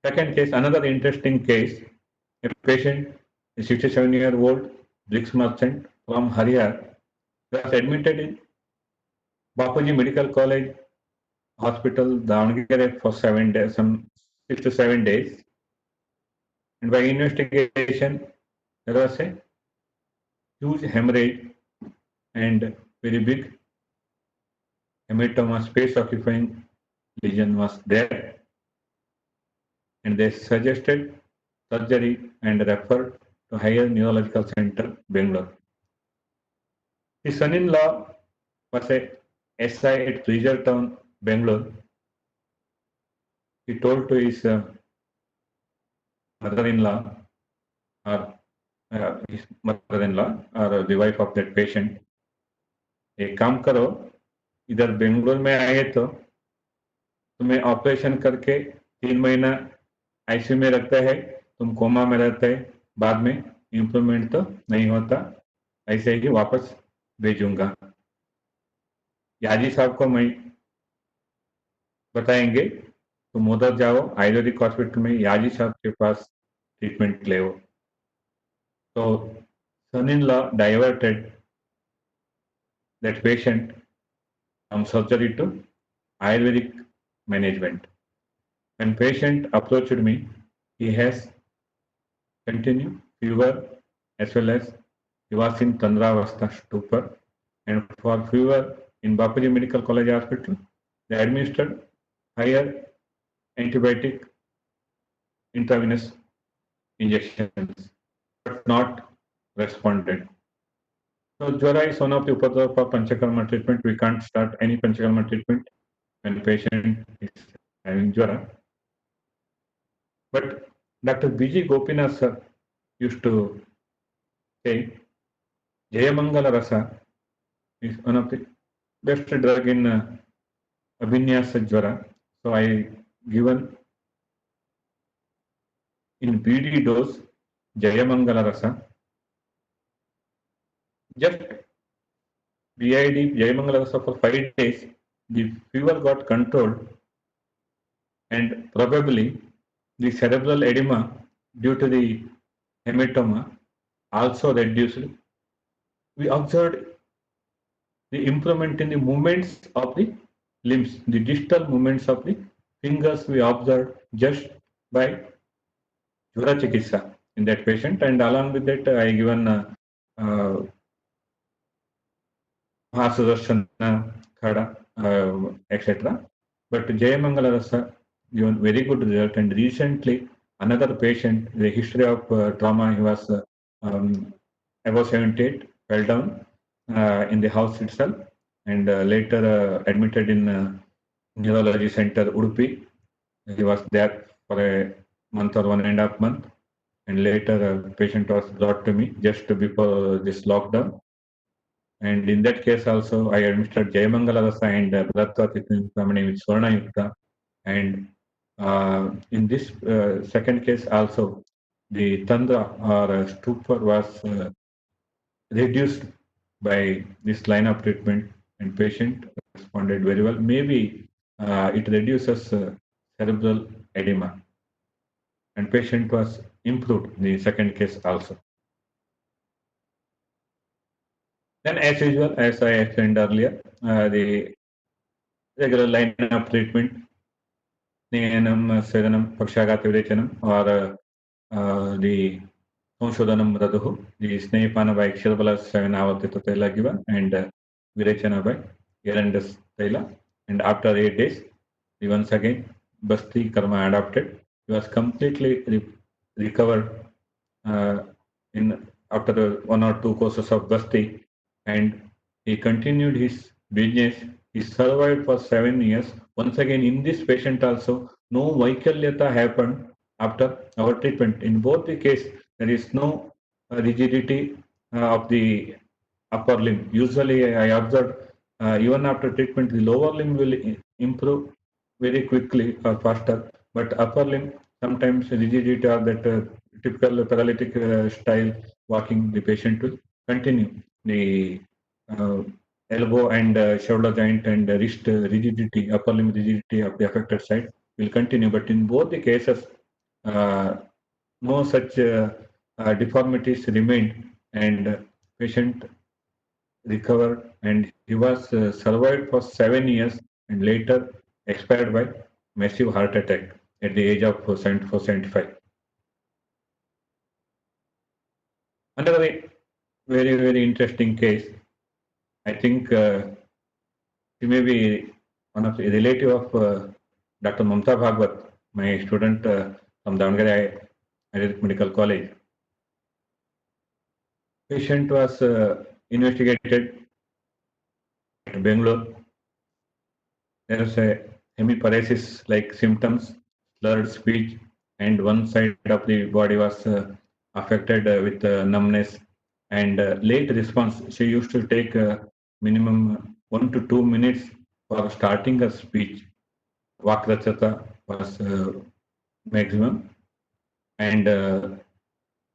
Second case, another interesting case, a patient, a 67-year-old bricks merchant from Harihar, was admitted in Bapuji Medical College Hospital, Davangere for 7 days, some 6 to 7 days. And by investigation, there was a huge hemorrhage and very big hematoma, space occupying lesion was there. And they suggested surgery and referred to Higher Neurological Center, Bangalore. His son-in-law was a SI at Leisure Town, Bangalore. He told to his mother-in-law or his mother-in-law or the wife of that patient, एक काम करो, इधर बेंगलोर में आए तो तुम्हें operation करके 3 महीना आईसीयू में रखता है, तुम कोमा में रहते है, बाद में इम्प्रूवमेंट तो नहीं होता, ऐसे ही वापस भेजूंगा. याजी साहब को मैं बताएंगे तुम उधर जाओ, आयुर्वेदिक हॉस्पिटल में याजी साहब के पास ट्रीटमेंट ले. तो son-in-law diverted that patient from surgery to Ayurvedic management. When patient approached me, he has continued fever as well as he was in Tandravastha stupor, and for fever in Bapuji Medical College Hospital, they administered higher antibiotic intravenous injections, but not responded. So Jwara is one of the upadra for Panchakarma treatment. We can't start any Panchakarma treatment when patient is having Jwara. But Dr. B.G. Gopinath sir used to say, Jayamangala Rasa is one of the best drug in Abhinyasa Jwara. So I given in BD dose Jayamangala Rasa. Just BID Jayamangala Rasa for 5 days, the fever got controlled and probably the cerebral edema due to the hematoma also reduced. We observed the improvement in the movements of the limbs, the distal movements of the fingers we observed just by Jwara Chikitsa in that patient, and along with that I given Mahasudarshana Khada, etc. But Jayamangala Rasa given very good result, and recently another patient, the history of trauma, he was above 78, fell down in the house itself, and later admitted in neurology center Udupi. He was there for a month or 1.5 months, and later patient was brought to me just before this lockdown. And in that case also, I administered Jayamangala Rasa and Bratva Titnamani with Swarna Yukta. And in this second case also, the Tandra or stupor was reduced by this line of treatment, and patient responded very well. Maybe it reduces cerebral edema, and patient was improved in the second case also. Then, as usual, as I explained earlier, the regular line of treatment, Snehanam, Sedanam, Pakshagata Virechanam, or the Sonshodanam Raduhu, the Snehapana by Kshirbala 7 Avatita Taila given, and Virechana by Erandus Taila. And after 8 days, he once again Basti Karma adopted. He was completely recovered in after 1 or 2 courses of Basti, and he continued his business. He survived for 7 years. Once again, in this patient also, no Vaikalyata happened after our treatment. In both the case, there is no rigidity of the upper limb. Usually, I observed even after treatment, the lower limb will improve very quickly or faster, but upper limb sometimes rigidity or that typical paralytic style walking, the patient will continue. The uh, elbow and shoulder joint and wrist rigidity, upper limb rigidity of the affected side will continue. But in both the cases, no such deformities remained, and patient recovered, and he was survived for 7 years and later expired by massive heart attack at the age of 74, 75. Another very interesting case. I think he may be one of the relative of Dr. Mamta Bhagwat, my student from Davangere Ayurvedic Medical College. Patient was investigated at Bangalore. There was a hemiparesis-like symptoms, slurred speech, and one side of the body was affected with numbness and late response. She used to take minimum 1 to 2 minutes for starting a speech. Vakrachata was maximum, and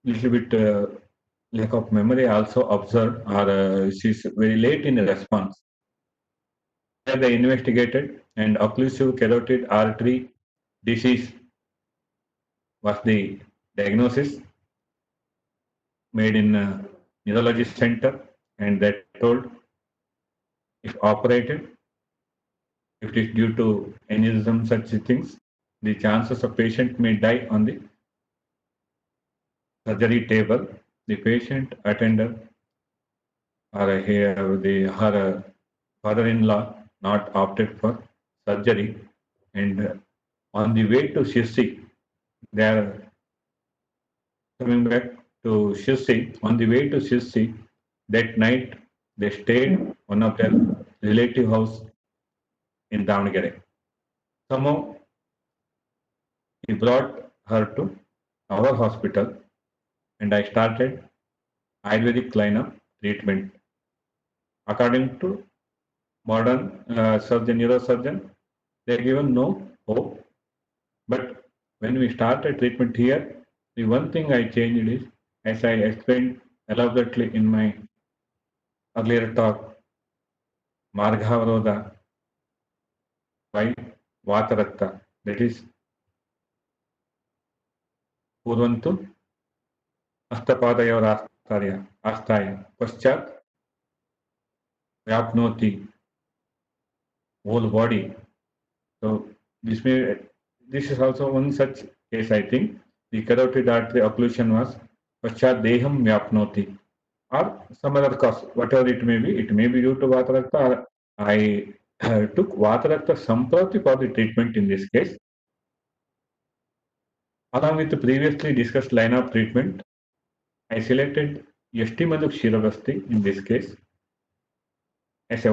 little bit lack of memory also observed, or she's very late in the response. They investigated, and occlusive carotid artery disease was the diagnosis made in neurology center, and that told if operated, if it is due to aneurysm, such things, the chances of patient may die on the surgery table. The patient attended or her father-in-law not opted for surgery, and on the way to Shirsi, they are coming back to Shirsi. On the way to Shirsi, that night they stayed one of their relative house in Davangere. Somehow he brought her to our hospital, and I started Ayurvedic line of treatment. According to modern surgeon, neurosurgeon, they are given no hope. But when we started treatment here, the one thing I changed is, as I explained elaborately in my earlier talk, Margavaroda by Vatarakta, that is Purvantu Astapadaya Astaya Paschat Vyapnoti, whole body. So this is also one such case, I think. The carotid artery occlusion was Paschat Deham Vyapnoti, or some other cause, whatever it may be due to Vatarakta, or I took Vatarakta Samprati for the treatment in this case. Along with the previously discussed line of treatment, I selected Yashtimaduk Shiravasti in this case as a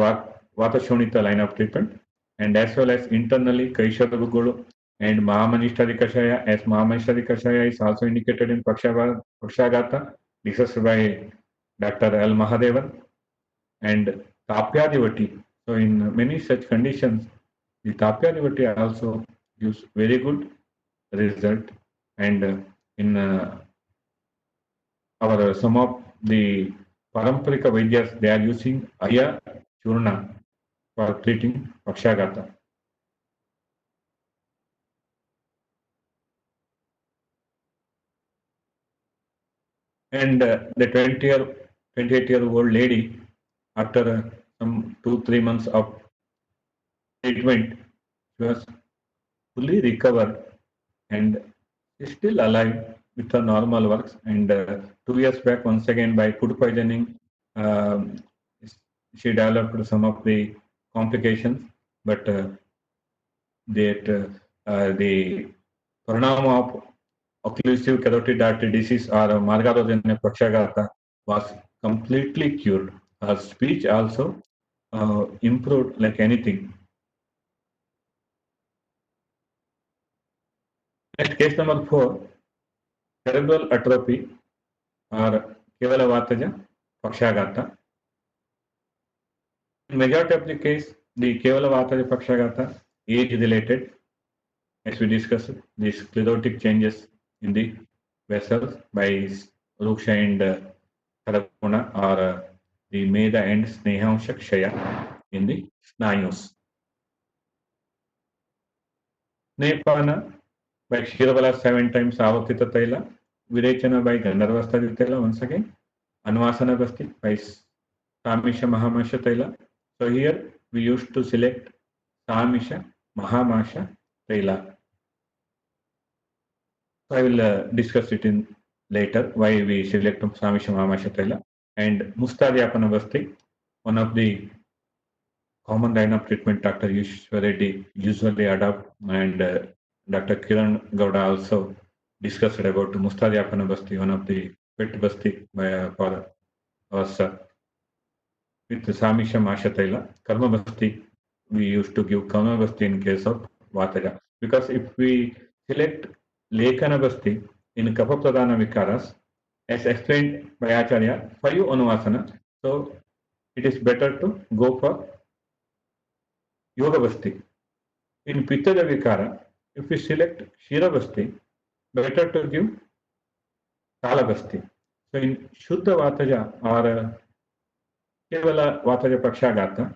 Vatashonita line of treatment, and as well as internally Kaisharabugulu and Mahamanishthari Kashaya, as Mahamanishthari Kashaya is also indicated in Pakshagata, discussed by Dr. L. Mahadevan, and Tapyadivati. So in many such conditions, the Tapyadivati also gives very good result, and in our some of the Paramparika Vaidyas, they are using Aya Churna for treating Pakshagata. And the 28-year-old lady, after some 2-3 months of treatment, she was fully recovered and is still alive with her normal works. And 2 years back, once again, by food poisoning, um, she developed some of the complications, but the paranama of occlusive carotid artery disease or Margarodhana Pakshagata was completely cured. Her speech also improved like anything. Next, case number 4, cerebral atrophy or Kevalavataja Pakshagata. In majority of the case, the Kevala Vata Pakshagata, age related, as we discussed, the sclerotic changes in the vessels by Ruksha and Saraguna, or the Meda and Snehamsha Kshaya in the Snayus. Nepana by Kshiravala 7 times Avatita Taila, Virechana by Gandharvastha Taila once again, Anvasana Basti by Samisha Mahamasha Taila. So here we used to select Samisha Mahamasha Taila. So I will discuss it in later why we select Samisha Mahamasha Taila. And Mustadhyapana Basti, one of the common line of treatment Dr. Yushwar Reddy usually adopt, and Dr. Kiran Gowda also discussed about Mustadhyapana Basti, one of the pet Basti for us. With Samisha Masha Taila, Karma Basti, we used to give Karma Basti in case of Vataja. Because if we select Lekana Basti in Kapha Pradhana Vikaras, as explained by Acharya, 5 Anuvasana, so it is better to go for Yoga Basti. In Pittaja Vikara, if we select Shira Basti, better to give Kala Basti. So in Shuddha Vataja or Kevala Vataja Pakshagata,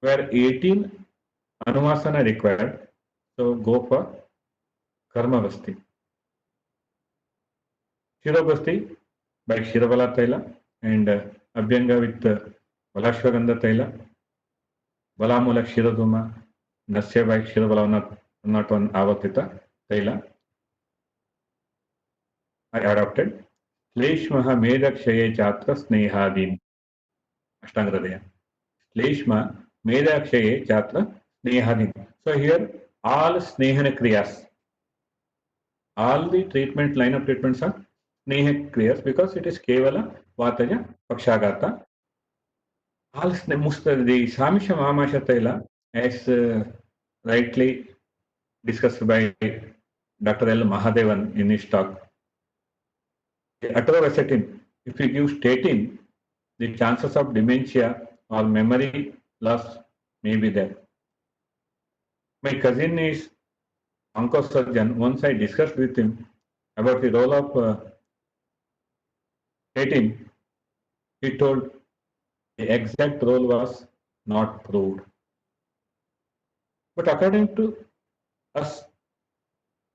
where 18 Anuvasana required, so go for Karma Basti. Shira Basti by Shiravala Taila and Abhyanga with Valashwagandha Taila, Valamula Shiraduma, Nasya by Shiravala not on Avatita Taila. I adopted. Shleshmaha Medakshaye Chatra Snehadin. Ashtangradaya. Shleshma Medakshaye Chatra Snehadin. So here all Snehana Kriyas, all the treatment line of treatments are Sneha Kriyas because it is Kevala Vataja Pakshagata. All the Samisha Mahamasha Taila, as rightly discussed by Dr. L. Mahadevan in his talk, atorvastatin, if we give statin, the chances of dementia or memory loss may be there. My cousin is oncosurgeon. Once I discussed with him about the role of statin, he told the exact role was not proved. But according to us,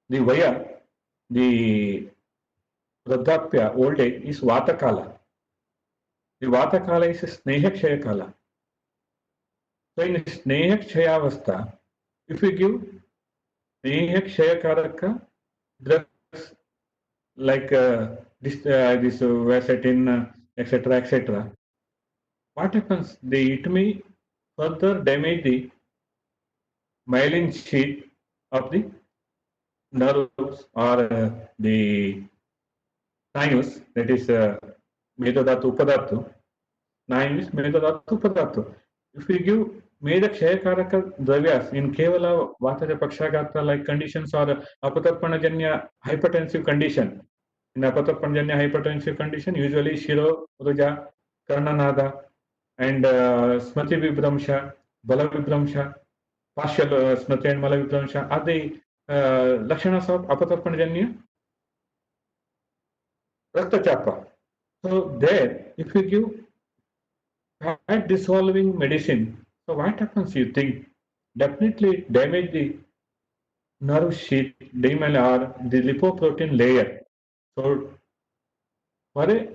the Vaya, the Vradhapya, old age, is Vatakala. The Vatakala is a Snehakshaya Kala. So in Snehakshaya Avastha, if we give Snehakshaya Karaka drugs like this Vasetin, etc., etc., what happens? It may further damage the myelin sheath of the nerves or the snayus, that is Medadatu Upadatu. Snayu is Medadatu Upadatu. If we give Medakshayakaraka Dravyas in Kevala Vataja Pakshagata like conditions or Apatarpanajanya hypertensive condition, in Apatarpanajanya hypertensive condition, usually Shiro, Ruja, Karnanada, and Smriti Vibramsha, Bala Vibramsha, partial Smriti and Mala Vibramsha are the Lakshanas of Apatarpanajanya Raktachapa. So there, if we give fat dissolving medicine, so what happens, you think? Definitely damage the nerve sheath, or the lipoprotein layer. So for a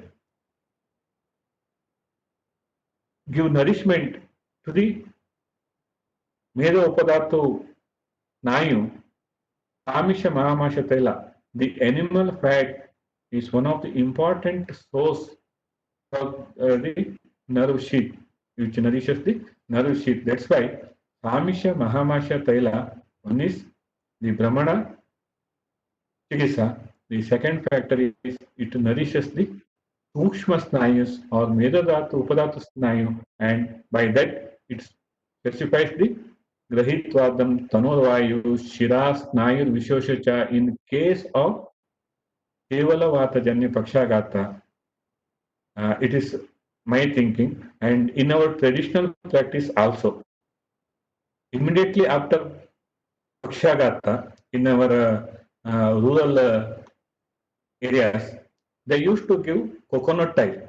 give nourishment to the Meda Upadatu Nayu, Amisha Mahamasha Taila, the animal fat is one of the important source of the nerve sheath, which nourishes the nerve sheath. That's why Samisha Mahamasha Taila, one is the Brahmana Chikisa. The second factor is it nourishes the Sukshma Snayus or Medadatu Upadatu Snayu, and by that it specifies the Grahitvadam Tanurvayu Shira Snayur Vishoshacha in case of Kevala Vatajanya Pakshagata. It is my thinking, and in our traditional practice also, immediately after Pakshagata in our rural areas, they used to give coconut oil.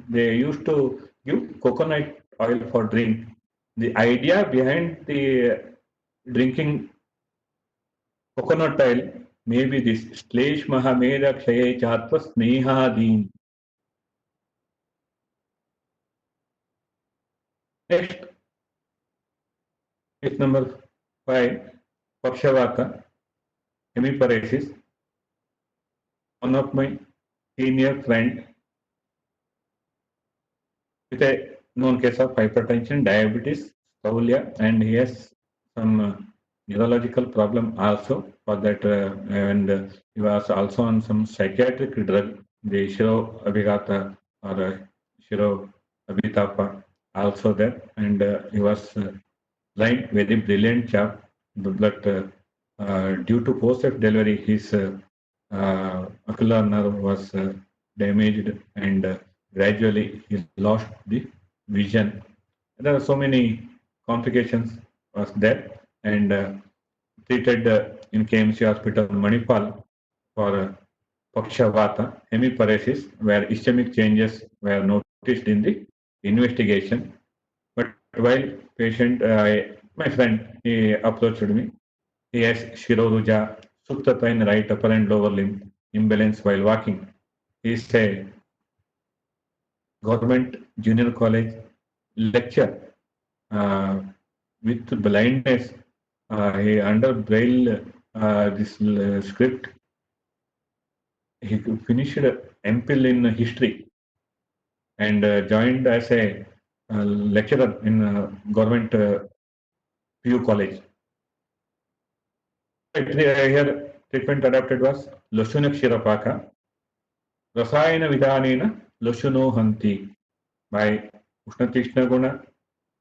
They used to give coconut oil for drink. The idea behind the drinking coconut oil may be this: Shlesh Mahameda Kshaye Chatva Snehadeen. Next is number 5, Pakshavata, hemiparesis. One of my senior friend with a known case of hypertension, diabetes, Staulia, and he has some neurological problem also for that, and he was also on some psychiatric drug, the Shiro Abhigata or Shiro Abhitapa, also there, and he was blind, very brilliant chap, but due to post-op delivery, his ocular nerve was damaged, and gradually he lost the vision. There are so many complications was there, and treated in KMC Hospital Manipal for Pakshavata, hemiparesis, where ischemic changes were noticed in the investigation. But while patient, my friend, he approached me. He has Shiroruja, Suktata in right upper and lower limb, imbalance while walking. He is a government junior college lecturer with blindness. He under braille this script. He finished MPhil in history and joined as a lecturer in government PU college. Here treatment adopted was Loshuna Kshirapaka, Rasayana Vidhanena Loshuno Hanti by Ushnatishna Guna,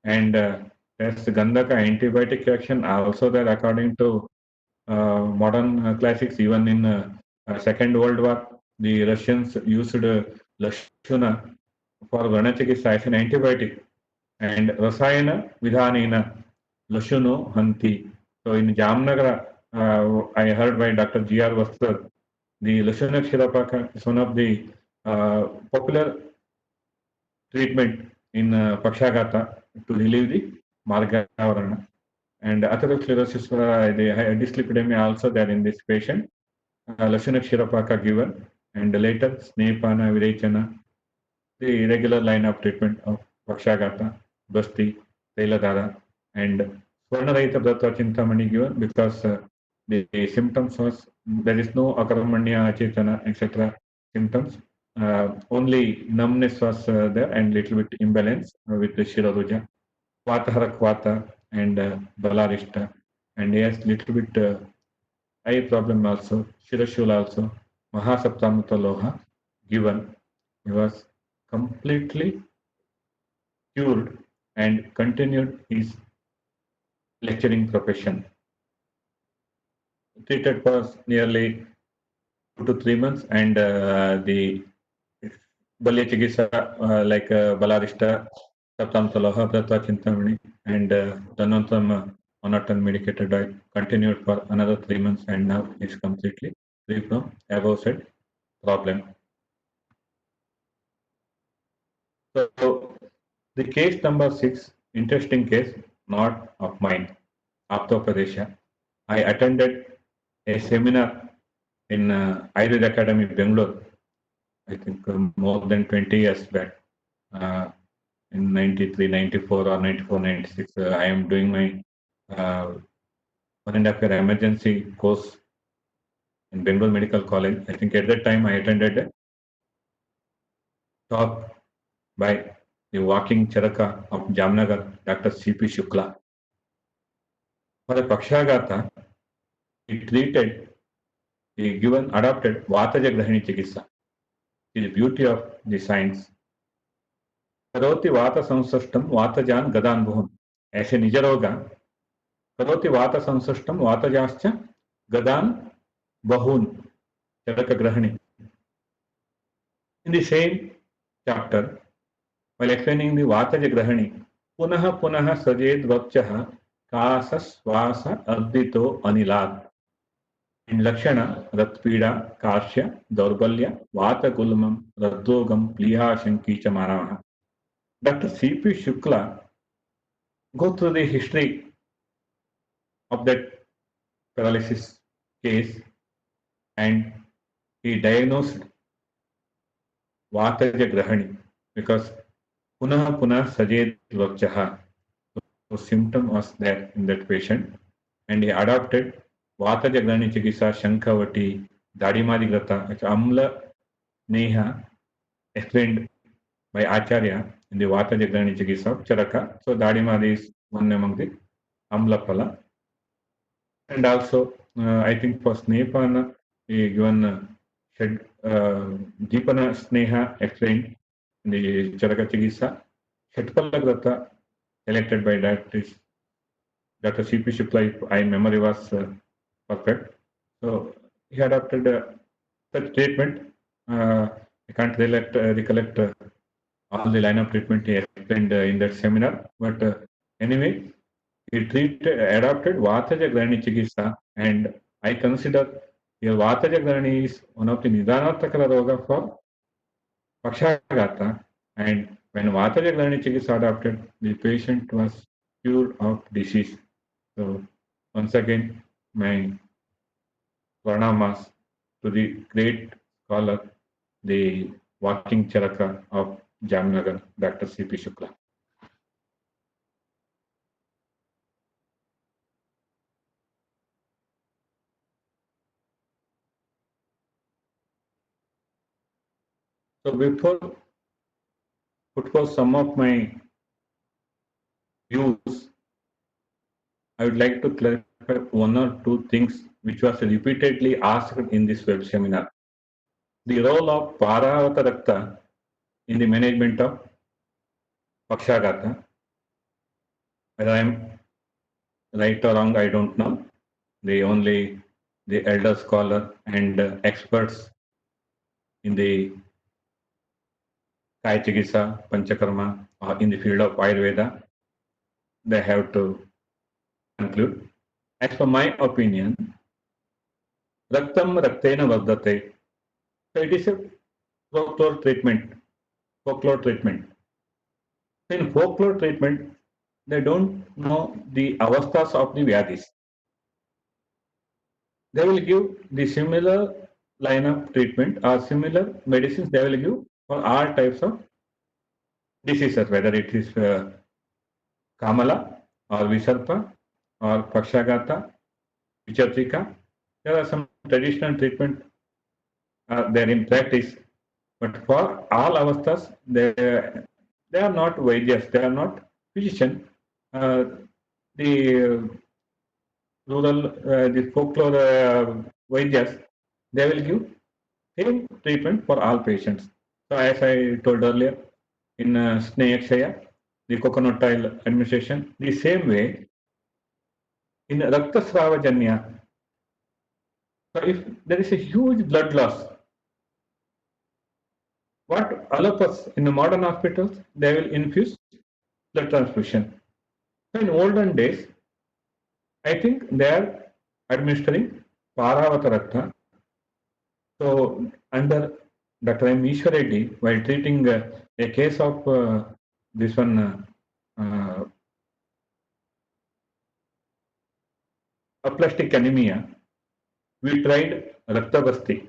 and there's Gandhaka antibiotic reaction also there according to modern classics. Even in Second World War, the Russians used Lashuna for Vanachikitsa as an antibiotic, and Rasayana Vidhanena Lashuno Hanti. So in Jamnagar, I heard by Dr. G.R. Vastar, the Lashuna Kshirapaka is one of the popular treatment in Pakshagata to relieve the Margavarana. And atherosclerosis, the dyslipidemia also there in this patient. Lashuna Kshirapaka given, and later Snepana Virechana, the regular line of treatment of Pakshagata, Basti, Tailadara, and Swarnarahita Vrata Chintamani given because the symptoms was there is no Akaramanya, Achetana, etc. symptoms. Only numbness was there and little bit imbalance with the Shiroruja, Vatahara and Balarishta, and yes, little bit eye problem also, Shirashula also, Mahasaptamutaloha given. He was completely cured and continued his lecturing profession. Treated for nearly 2 to 3 months, and the Balya Chikitsa like Balarishta, Saptamtaloha, Pratva Chintamani, and Dhanantam Monoton medicated diet continued for another 3 months, and now is completely free from above said problem. So the case number 6, interesting case, not of mine, Aptopadesha. I attended a seminar in Ayurveda Academy, Bangalore, I think more than 20 years back, in 93, 94 or 94, 96. I am doing my 1.5 year emergency course in Bangalore Medical College. I think at that time I attended a talk by the walking Charaka of Jamnagar, Dr. C.P. Shukla. For the Pakshagata, he treated, he given, adopted Vataja Grahini Chikitsa. The beauty of the science. करोति वात संसृष्टम वातजान गदान बहुन. ऐसे निज रोगा करोति वात संसृष्टम वातजाश्च गदान bahun, Charaka Grahani. In the same chapter, while explaining the Vataja Grahani, Punaha Punaha Sajed Vapchaha Kasa Swasa Ardito Anilat. In Lakshana, Ratpida, Karshya, Daurbalya, Vata Gulmam, Radogam, Pliha Shankicha Maravaha. Dr. C.P. Shukla go through the history of that paralysis case and he diagnosed Vataja Grahani because Punaha Punah Sajed Vapchaha. So symptom was there in that patient and he adopted Vataja Grahani Chikisa Shankhavati Dadimadi Grata, Amla Neha explained by Acharya in the Vataja Grahani Chikisa of Charaka. So Dadimadi is one among the Amla Pala. And also, I think for Snepana, he given Deepana Sneha explained in the Charaka Chikisa. Shetpala Grata elected by Dr. C.P. Shukla, if my memory was perfect. So he adopted such treatment. I can't recollect all the line of treatment he explained in that seminar. But anyway, he adopted Vataja Grahani Chikitsa, and I consider here Vataja Grahani is one of the Nidanatakara Roga for Pakshagata. And when Vataja Grahani Chikitsa adopted, the patient was cured of disease. So once again, my pranamas to the great scholar, the walking Charaka of Jamnagar, Dr. C.P. Shukla. So before put forth some of my views, I would like to clarify one or two things which was repeatedly asked in this web seminar. The role of Paravata Rakta in the management of Pakshagata. Whether I am right or wrong, I don't know. The elder scholar and experts in the Kaya Chikitsa, Panchakarma, or in the field of Ayurveda, they have to conclude. As per my opinion, Raktam Raktena Vardate. So it is a folklore treatment. In folklore treatment, they don't know the avasthas of the vyadis. They will give the similar line of treatment or similar medicines they will give for all types of diseases, whether it is Kamala or Visarpa or Pakshagata, Vichatrika. There are some traditional treatment there in practice, but for all avasthas, they are not Vaidyas, they are not physician. The the folklore Vaidyas, they will give same treatment for all patients. So as I told earlier, in Snehakshaya, the coconut oil administration, the same way in Raktasravajanya. So if there is a huge blood loss, what allopaths in the modern hospitals, they will infuse blood transfusion. So in olden days, I think they are administering Paravata Rakta. So under Dr. M. Ishwar Reddy, while treating a case of this one aplastic anemia, we tried Raktabasti.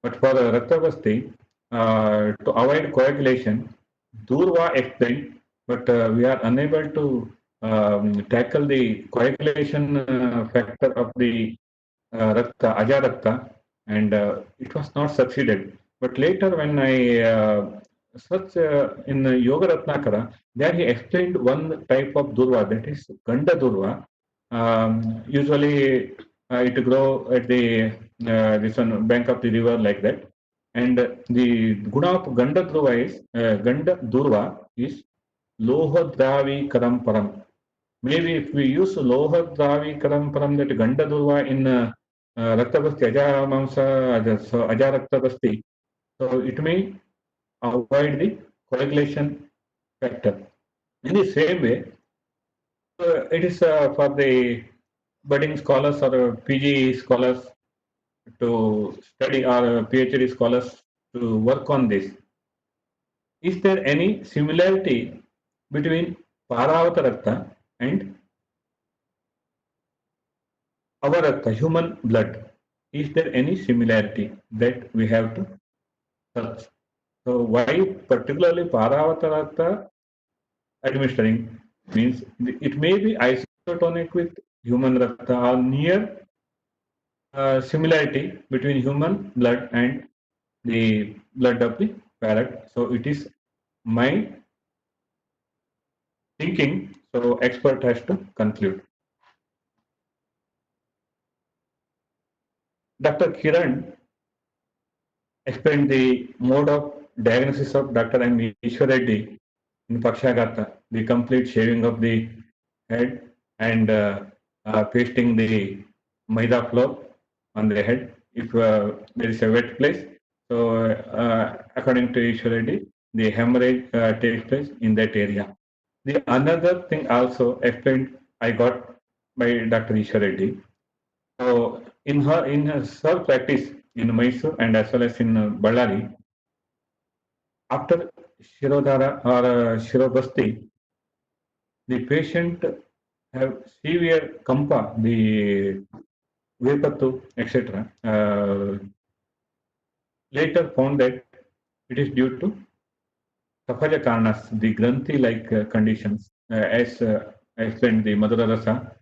But for Raktabasti, to avoid coagulation, Durva explained, but we are unable to tackle the coagulation factor of the Rakta, Aja Rakta, and it was not succeeded. But later, when I searched in Yoga Ratnakara, there he explained one type of Durva, that is Ganda Durva. Usually, it grow at the this one bank of the river like that. And the guna of Ganda Durva is Lohadravi Karam. Maybe if we use Lohadravi Karam, that Ganda Durva in Raktabasti, Aja Mamsa, Aja Raktabasti, so it may avoid the coagulation factor. In the same way, it is for the budding scholars or PG scholars to study or PhD scholars to work on this. Is there any similarity between Paravata Rakta and our Rakta, human blood? Is there any similarity that we have to search? So why particularly Paravata Rakta administering means it may be isotonic with human Rakta or near similarity between human blood and the blood of the parrot. So it is my thinking. So expert has to conclude. Dr. Kiran explained the mode of diagnosis of Dr. M. Ishwar Reddy in Pakshagata, the complete shaving of the head and pasting the maida flour on the head if there is a wet place. So according to Ishwar Reddy, the hemorrhage takes place in that area. The another thing also explained I got by Dr. Ishwar Reddy. So in her practice in Mysore and as well as in Ballari, after Shirodhara or Shirobasti, the patient have severe kampa, the vipattu, etc. Later found that it is due to Kaphaja Karanas, the Granthi-like conditions, as explained the Madhura Rasa,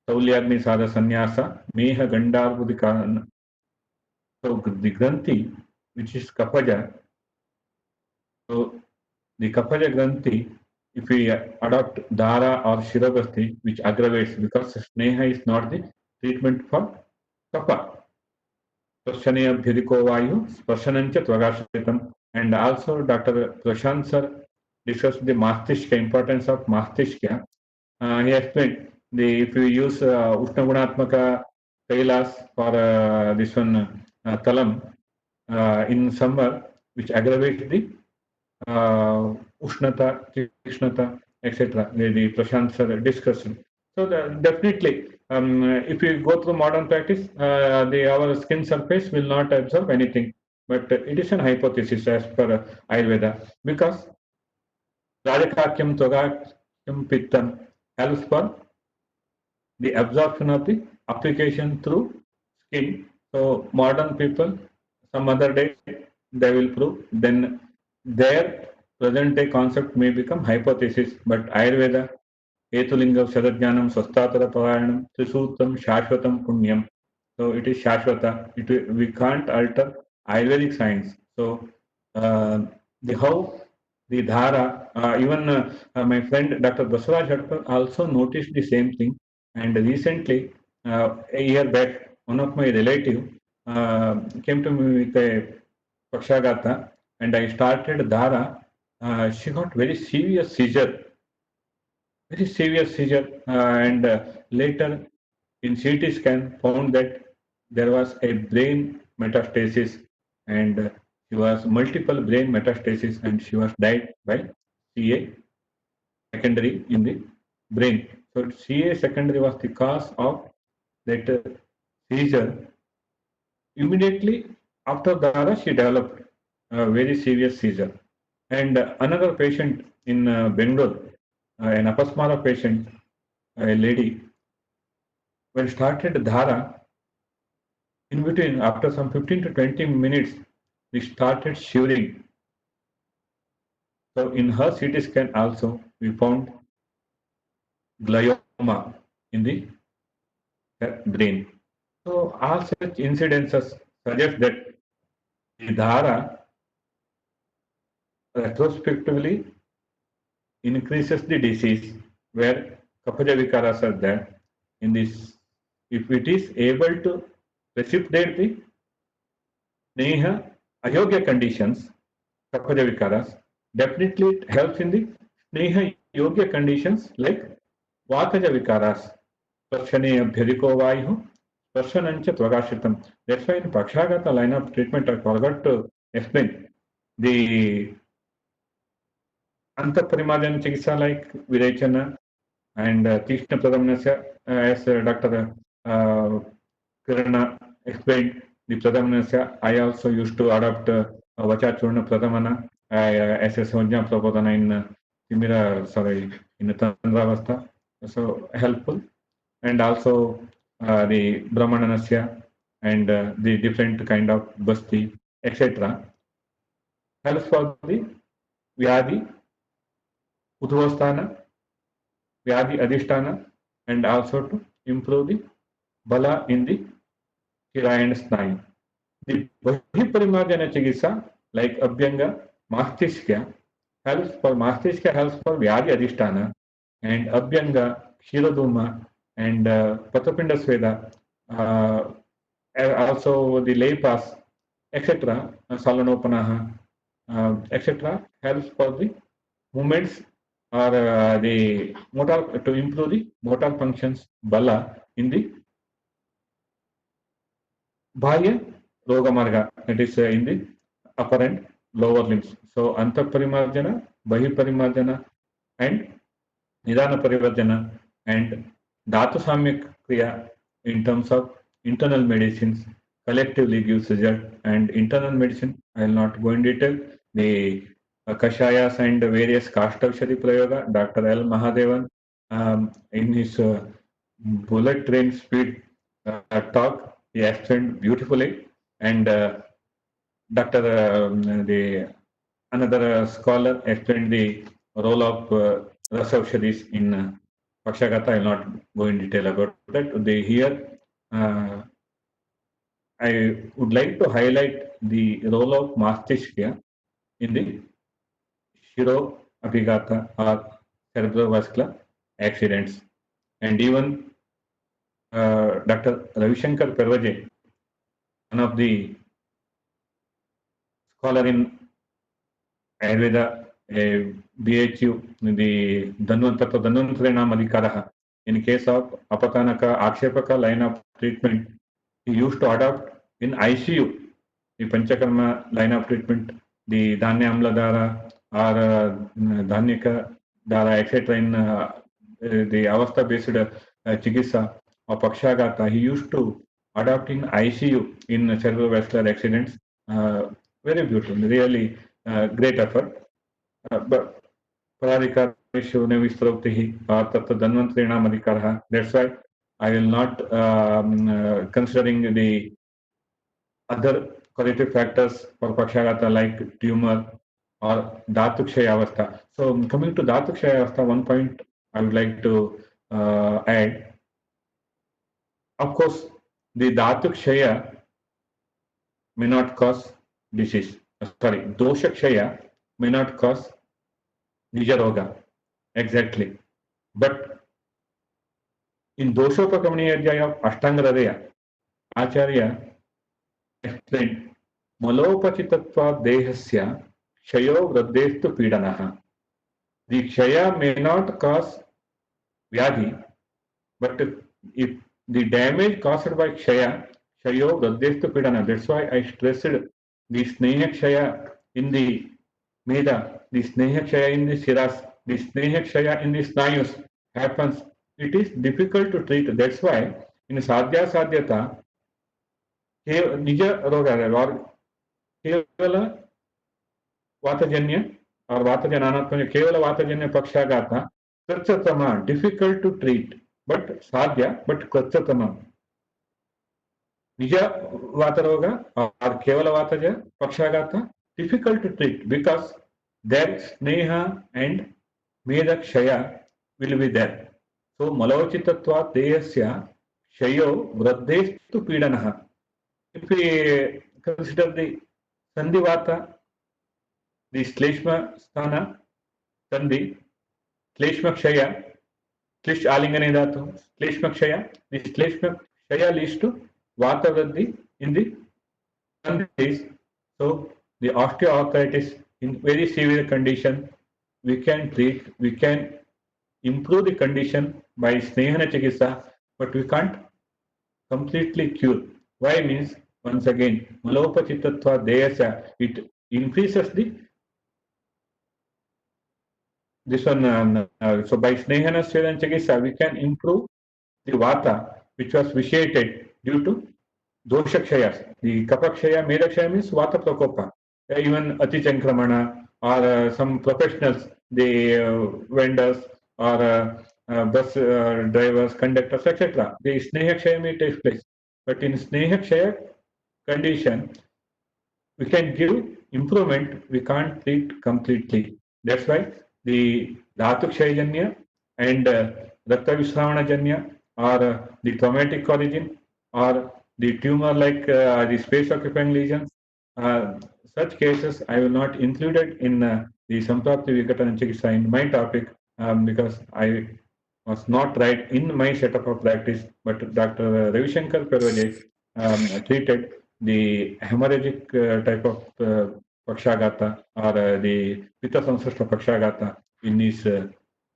Saulyagni Sada Sannyasa, Meha Gandarbudi Karana. So the Granthi, which is Kaphaja, so the Kaphaja Granthi, if we adopt Dhara or Shirobasti, which aggravates because Sneha is not the treatment for Kapha. Spashane Bhiriko Vayu, Spashanancha Tvagashitam. And also Dr. Prashant sir discussed the Mastishka, importance of Mastishka. He explained the if you use Ushna Gunatmaka Kailas for this one Talam in summer, which aggravates the Ushnata, Krishnata, etc. The Prashant sir discussed. So definitely, if you go through modern practice, our skin surface will not absorb anything. But it is an hypothesis as per Ayurveda because Rajakakyam Togakyam Pittam helps for the absorption of the application through skin. So modern people, some other day they will prove. Then their present day concept may become hypothesis. But Ayurveda, Etulingam Sadajnanam Swastatara Parayanam Trisuttam Shashvatam Punyam. So it is Shashvata. We can't alter Ayurvedic science. So the how the dhara, even my friend Dr. Baswaraj Hadkar also noticed the same thing. And recently, a year back, one of my relative came to me with a Pakshagata and I started dhara. She got very serious seizure, and later in CT scan found that there was a brain metastasis and she was multiple brain metastasis and she was died by CA secondary in the brain. So CA secondary was the cause of that seizure. Immediately after Dara, she developed a very serious seizure. And another patient in Bengaluru, an apasmara patient, a lady, when started Dhara, in between, after some 15 to 20 minutes, we started shivering. So in her CT scan also, we found glioma in the brain. So all such incidences suggest that the Dhara retrospectively increases the disease where Kaphaja Vikaras are there. In this, if it is able to precipitate the Sneha Ayogya conditions, Kaphaja Vikaras, definitely it helps in the Sneha Yogya conditions like Vataja Vikaras, Spashane Bhiriko Vayu, Spashanancha Tvagashitam. That's why in Pakshagata line of treatment, I forgot to explain. The Antaparimarjana Chikitsa like Virechana and Tishna Pradhamanasya, as Dr. Kirana explained, the Pradhamanasya, I also used to adopt Vachachurna Pradhamana as a Sonja Prabodhana in Timira, sorry, in Tandravastha, so helpful. And also the Brahmananasya and the different kind of Basti, etc. helps for the Vyadi, Udvasthana, Vyadi Adhisthana, and also to improve the Bala in the Shira and Snayu. The Bahiparimarjana Chikitsa, like Abhyanga, Mastishka, helps for Vyadi Adhisthana, and Abhyanga, Kshiraduma, and Patapinda Sweda, also the Leipas, etc., Salanopanaha, etc., helps for the movements or the motor to improve the motor functions bala in the Bahya Rogamarga, that is in the upper and lower limbs. So Antaparimarjana, Bahiparimarjana, and Nidana Parivarjana, and Dhatu Samyak Kriya in terms of internal medicines collectively gives result. And internal medicine, I will not go in detail. The Kashayas and various Kashtavshadi Prayoga, Dr. L. Mahadevan, in his bullet train speed talk, he explained beautifully. And Dr. Another scholar explained the role of Rasavshadis in Pakshagata. I will not go in detail about that. Here, I would like to highlight the role of Mastishka in the Shiro Abhigata or cerebrovascular accidents. And even Dr. Ravishankar Pervaje, one of the scholar in Ayurveda, BHU, the Dhanvantarinam Adhikaraha, in case of Apatanaka, Akshepaka line of treatment, he used to adopt in ICU, the Panchakarma line of treatment, the Dhanya Amla Dara or Dhanyaka Dara, etc. in the Avastha based Chikitsa of Pakshagata, he used to adopt in ICU in cerebrovascular accidents. Very beautiful, really great effort. But Paradikarishu Nevistrotihi or Tatta Dhanvantarinam Adhikaraha. That's why I will not considering the other corrective factors for Pakshagata like tumor or Dhatukshaya Avastha. So coming to Dhatukshaya Avastha, one point I would like to add. Of course, the Dhatukshaya may not cause disease. Sorry, Doshakshaya may not cause Nijaroga. Exactly. But in Doshopakamaniya Adhyaya of Ashtanga Hridaya, Acharya explained Malopachittatva Dehasya Kshayo Vraddestu Pidanaha. The Kshaya may not cause Vyadhi, but if the damage caused by Kshayo Vraddestu Pidana, that's why I stressed the Sneha Kshaya in the Meda, the Sneha Kshaya in the Shiras, the Sneha Kshaya in the Snayus happens. It is difficult to treat. That's why in Sadhya Sadhyata, Nija Roga or Kevala Vatajanya or Vatajananatmanya, Kevala Vatajanya Pakshagata, Kratsatama, difficult to treat, but Sadhya, but Kratsatama. Nija Vataroga or Kevala Vataja Pakshagata, difficult to treat because their Sneha and Meda Kshaya will be there. So Malochitatva Deyasya Shayo Vraddestu Pidanaha. If we consider the Sandhivata, the Shleshma Sthana, Sandhi, Shleshma Kshaya, Shlesh Alingane Dhatu, Shleshma Kshaya, the Shleshma Kshaya leads to Vata Vradhi in the Sandhis. So the osteoarthritis in very severe condition, we can treat, we can improve the condition by Snehana Chikitsa, but we can't completely cure. Why means, once again, Malopachittatva Deyasya, it increases the this one, so by Snehana Swedan Chikitsa, we can improve the Vata, which was vitiated due to Doshakshayas. The Kapakshaya, Medakshaya means Vata Prakopa. Even Ati Chankramana or some professionals, the vendors or bus drivers, conductors, etc. The Snehakshaya may take place. But in Snehakshaya condition, we can give improvement, we can't treat completely. That's why the Dhatukshayajanya and Rakta Visravanajanya or the traumatic origin or the tumor like the space occupying lesions, such cases I will not include it in the Samprapti Vikatana Chikitsa in my topic because I was not right in my setup of practice, but Dr. Ravishankar Parvaje treated the hemorrhagic type of Pakshagata or the Pitta Samsrishta Pakshagata in his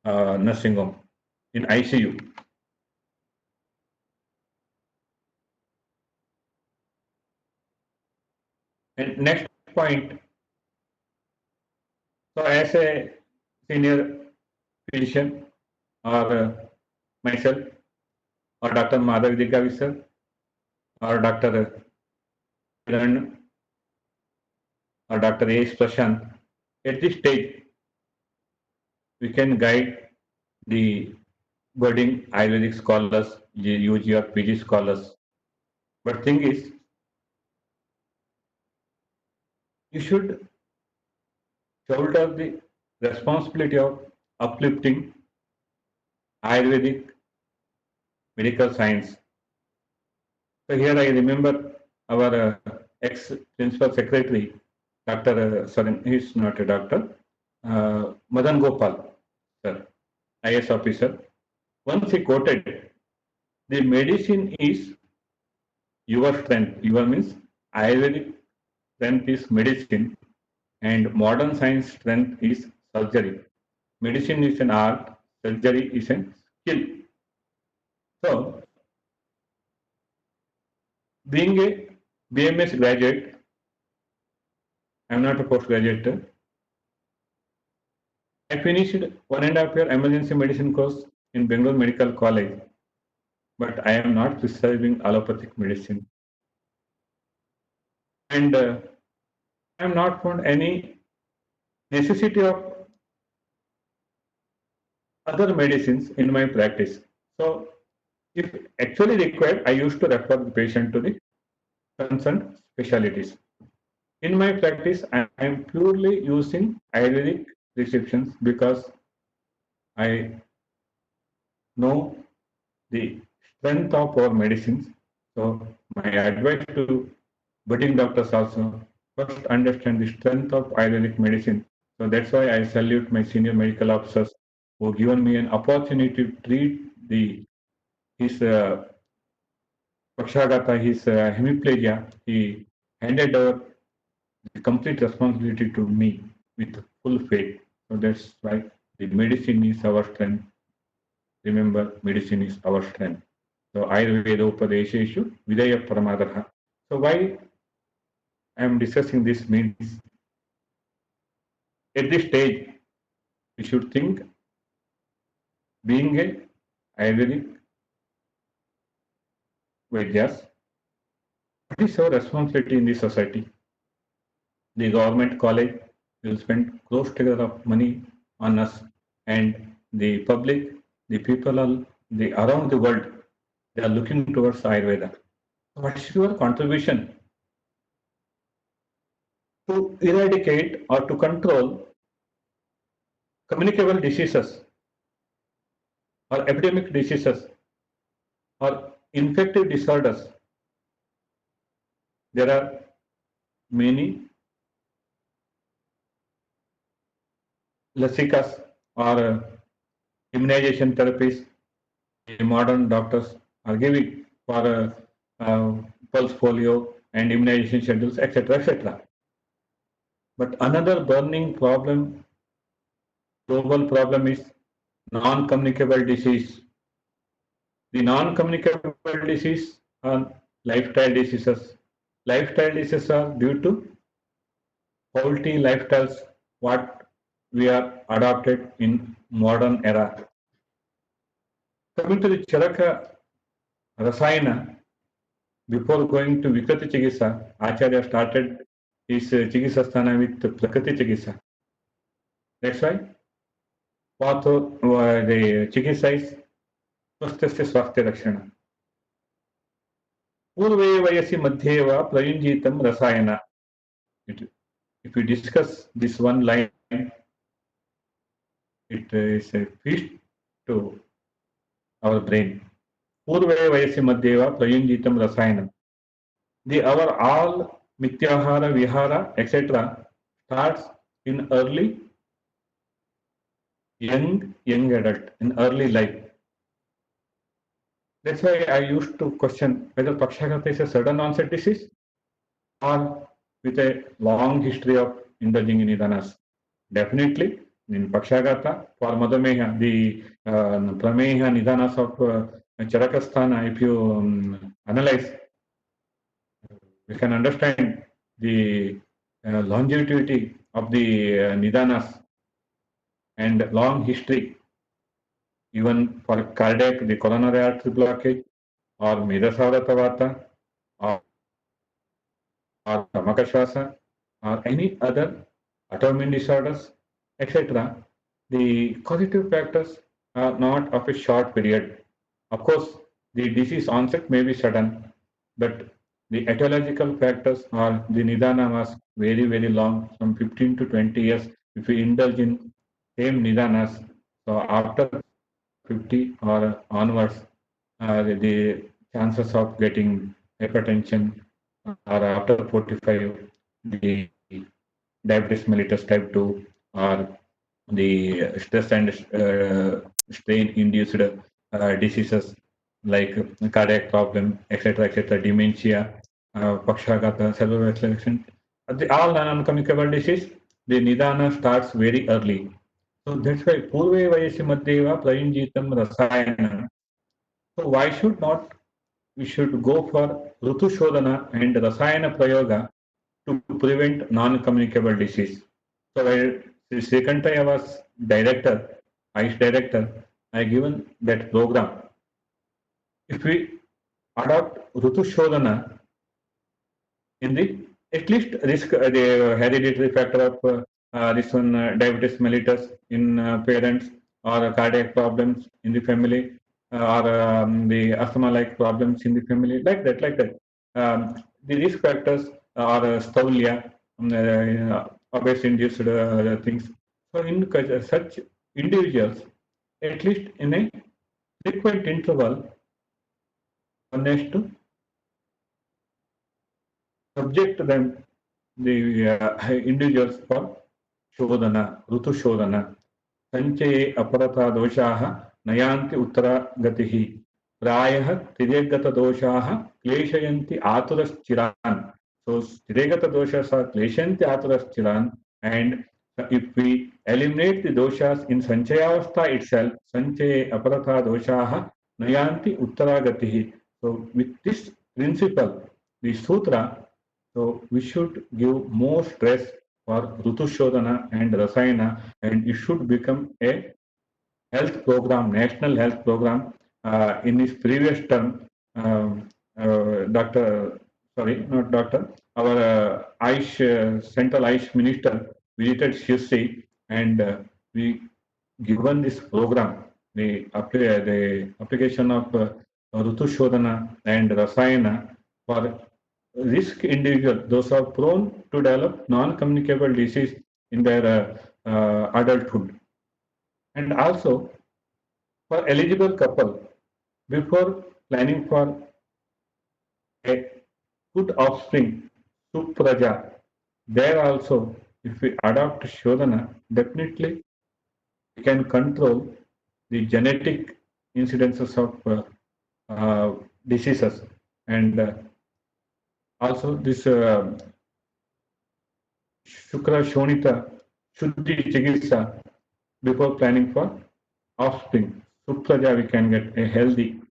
nursing home, in ICU. And next point, so as a senior physician or myself or Dr. Madhav Digavi sir or Dr. Kiran or Dr. A.S. Prashant, at this stage, we can guide the budding Ayurvedic scholars, UG or PG scholars. But thing is, you should shoulder the responsibility of uplifting Ayurvedic medical science. So here I remember our ex-principal secretary, Dr. sorry, he's not a doctor, Madan Gopal, sir, IS officer. Once he quoted, the medicine is your strength. Your means Ayurvedic strength is medicine and modern science strength is surgery. Medicine is an art, surgery is a skill. So, being a BMS graduate, I am not a postgraduate. I finished 1.5 year emergency medicine course in Bengal Medical College, but I am not prescribing allopathic medicine. And I have not found any necessity of other medicines in my practice. So, if actually required, I used to refer the patient to the concerned specialties. In my practice, I am purely using Ayurvedic prescriptions because I know the strength of our medicines. So, my advice to budding doctors also first understand the strength of Ayurvedic medicine. So, that's why I salute my senior medical officers who given me an opportunity to treat his Pakshagata, his hemiplegia. He handed over the complete responsibility to me with full faith. So that's why the medicine is our strength. Remember, medicine is our strength. So Ayurveda Upadesheshu Vidaya Paramadharha. So why I am discussing this means at this stage we should think being a Ayurvedic Vaidyas, what is our responsibility in the society? The government college will spend close together of money on us, and the public, the people around the world, they are looking towards Ayurveda. What is your contribution to eradicate or to control communicable diseases or epidemic diseases or infective disorders? There are many lasikas or immunization therapies the modern doctors are giving for pulse polio and immunization schedules, etc., etc. But another burning problem, global problem is non-communicable disease. The non-communicable disease are lifestyle diseases. Lifestyle diseases are due to faulty lifestyles, what we are adopted in modern era. Coming to the Charaka Rasayana, before going to Vikrati Chikitsa, Acharya started his Chikitsa Sthana with Prakriti Chikitsa. That's why Patho, the Chikitsa is Swasthasya Swasthya Rakshana. Purve Vayasi Madhyeva Prayunjitam Rasayana. If we discuss this one line, it is a feast to our brain. Purve Vayasi Madhyeva Prayunjitam Rasayana. Our all Mityahara, Vihara, etc. starts in early young adult, in early life. That's why I used to question whether Pakshagata is a sudden onset disease or with a long history of indulging in nidanas. Definitely, in Pakshagata, for Madhameha, the Prameha nidanas of Charakasthana, if you analyze, we can understand the longevity of the nidanas and long history, even for cardiac, the coronary artery blockage, or Medasavata Vata, or Samakashvasa, or any other autoimmune disorders, etc. The causative factors are not of a short period. Of course, the disease onset may be sudden, but the etiological factors or the nidana was very, very long, from 15 to 20 years. If we indulge in same nidanas, so after 50 or onwards, the chances of getting hypertension, or after 45, the diabetes mellitus type 2, or the stress and strain induced diseases like cardiac problem, etc., dementia, Pakshagata, cerebrovascular accident, all non-communicable disease, the nidana starts very early. So that's why Purve Vayasi Madhyeva Prayunjitam Rasayana. So why should not we should go for Rutu Shodhana and Rasayana Prayoga to prevent non-communicable disease. So while Srikantaya was director, ICE director, I given that program. If we adopt Rutu Shodhana in the at least risk the hereditary factor of this one diabetes mellitus in parents, or cardiac problems in the family, or the asthma like problems in the family, like that the risk factors are staulia, obese induced things. So in such individuals, at least in a frequent interval, one has to subject them, the individuals, for Shodhana, Rutu Shodhana. Sanchaye aparata doshaha nayanti uttara gatihi. Prayah tiregata doshaha kleshayanti aturaschiraan. So tiregata doshas are kleshayanti aturaschiraan, and if we eliminate the doshas in sanchayavastha itself, sanchaye aparata doshaha nayanti uttara gatihi. So with this principle, the sutra, so we should give more stress for Rutu Shodhana and Rasayana, and it should become a health program, national health program. In his previous term, Dr. Sorry, not Doctor, our Aish, Central Aish Minister visited Shirsi, and we given this program, the application of Rutu Shodhana and Rasayana for risk individual, those are prone to develop non-communicable disease in their adulthood. And also for eligible couple, before planning for a good offspring, Supraja, there also, if we adopt Shodhana, definitely we can control the genetic incidences of diseases. And also this Shukra Shonita Shuddhi Chikitsa, before planning for offspring. Supraja, we can get a healthy.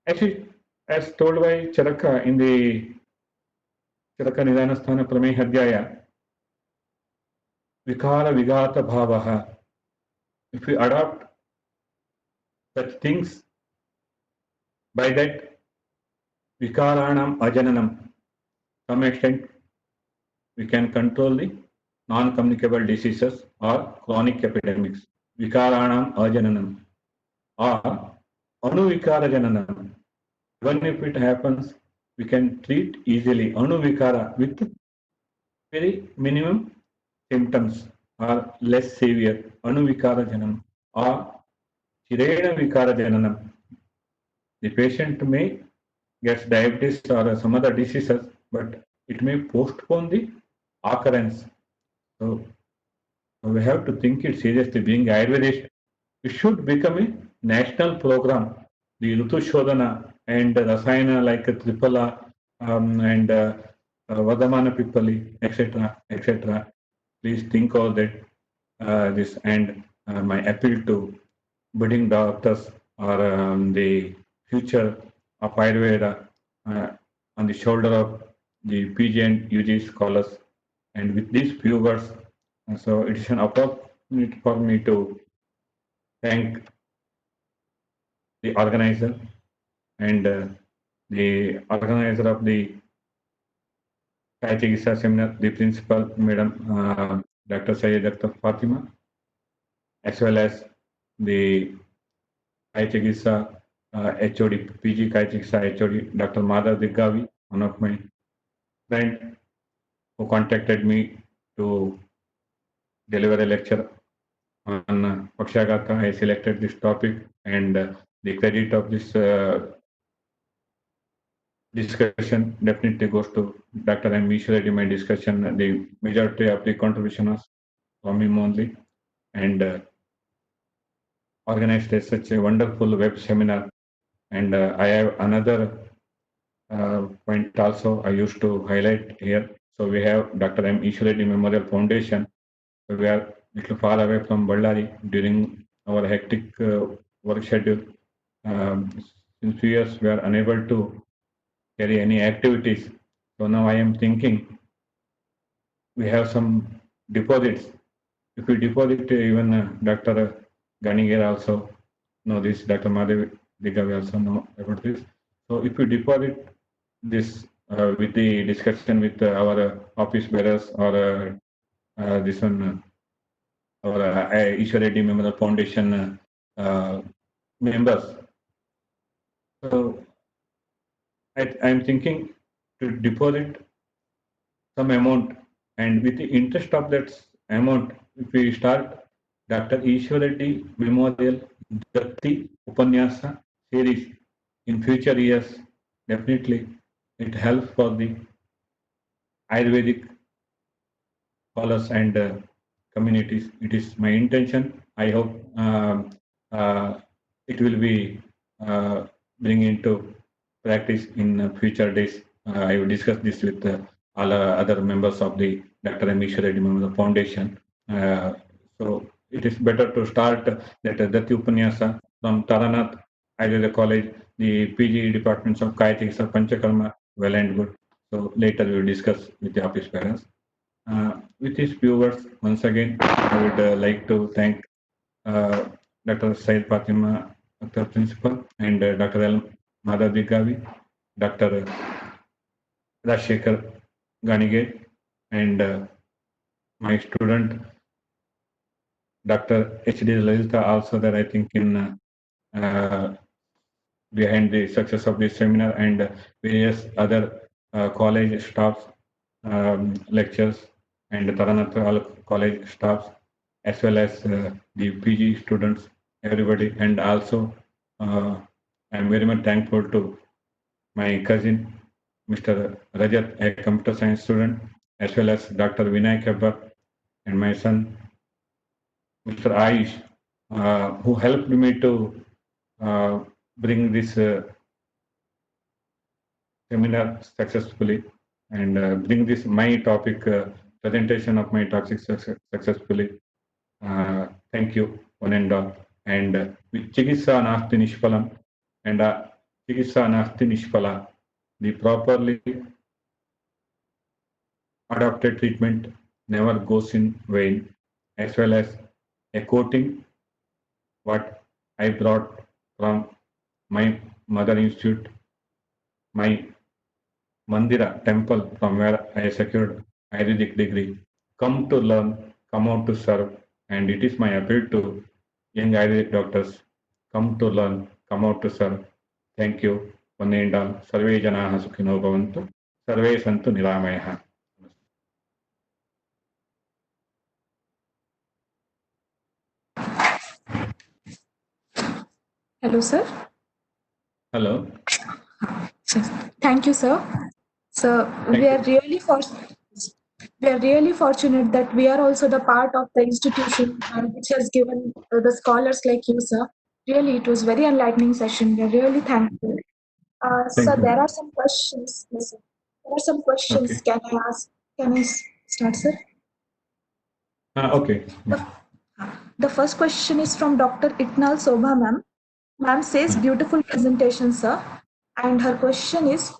Actually, as told by Charaka in the Charaka Nidanasthana Prameha Adhyaya, vikara vigata bhavaha. If we adopt such things, by that vikaranam ajananam, some extent we can control the non-communicable diseases or chronic epidemics. Vikaranam ajananam or anuvikara jananam. Even if it happens, we can treat easily anuvikara with very minimum symptoms or less severe anuvikara jananam or chirena vikara jananam. The patient may get diabetes or some other diseases, but it may postpone the occurrence. So we have to think it seriously. Being Ayurvedist, it should become a national program. The Rutu Shodhana and Rasayana like Tripala and Vadamana Pipali, etc., etc. Please think of that. This and my appeal to budding doctors or the future of Ayurveda on the shoulder of the PG and UG scholars. And with these few words, so it is an opportunity for me to thank the organizer and the organizer of the Sai Chikitsa seminar, the principal, Madam Dr. Syed Dr. Fatima, as well as the Sai Chikitsa HOD, PG Kai Chikitsa HOD, Dr. Madhav Diggavi, one of my friends who contacted me to deliver a lecture on Pakshagata. I selected this topic and the credit of this discussion definitely goes to Dr. M. Vishwareddy. My discussion, the majority of the contribution was from him only, and organized such a wonderful web seminar. And I have another point also I used to highlight here. So we have Dr. M. Vishwareddy Memorial Foundation. We are a little far away from Ballari during our hectic work schedule. Since 2 years, we are unable to carry any activities. So now I am thinking we have some deposits. If we deposit even Dr. Ganigir also know this, Dr. Madhav Diggavi also know about this. So if we deposit this with the discussion with our office bearers or this one, our Ishwareddy Memorial Foundation members. So I'm thinking to deposit some amount, and with the interest of that amount, if we start Dr. Ishwareddy Memorial Datti Upanyasa series in future years, definitely it helps for the Ayurvedic scholars and communities. It is my intention. I hope it will be bring into practice in future days. I will discuss this with all other members of the Dr. M. Vishwareddy Memorial Foundation. So it is better to start that Datti Upanyasa from Taranath Ayurveda College, the PG departments of Kaya Chikitsa Panchakarma, well and good. So later we will discuss with the office parents. With these few words, once again, I would like to thank Dr. Syed Fatima, Dr. Principal, and Dr. L. Madhav Diggavi, Dr. Rajshekhar Ganige, and my student, Dr. H.D. Lalita, also that I think in behind the success of this seminar, and various other college staffs, lectures, and Taranath college staffs, as well as the PG students, everybody. And also, I'm very much thankful to my cousin, Mr. Rajat, a computer science student, as well as Dr. Vinay Kabbar, and my son, Mr. Aish, who helped me to bring this seminar successfully and bring this my topic presentation of my topic successfully. Thank you, one and all. And with Chikitsa Nasti Nishpalam and Chikitsa Nasti Nishpala, the properly adopted treatment never goes in vain. as well as a coating what I brought from my mother institute, my Mandira temple from where I secured Ayurvedic degree. Come to learn, come out to serve, and it is my appeal to young Ayurvedic doctors. Come to learn, come out to serve. Thank you. Vanendal. Sarve janaha sukhino bhavantu. Sarve santu niramayah. Hello, sir. Hello. Thank you, sir. So Thank you. we are really fortunate that we are also the part of the institution which has given the scholars like you, sir. Really, it was very enlightening session. We are really thankful. Thank So you, there are madam. some questions. Yes, sir. There are some questions. Okay. Can I ask? Can I start, sir? Okay. The first question is from Dr. Itnal Sobha, ma'am. Ma'am says, beautiful presentation, sir. And her question is,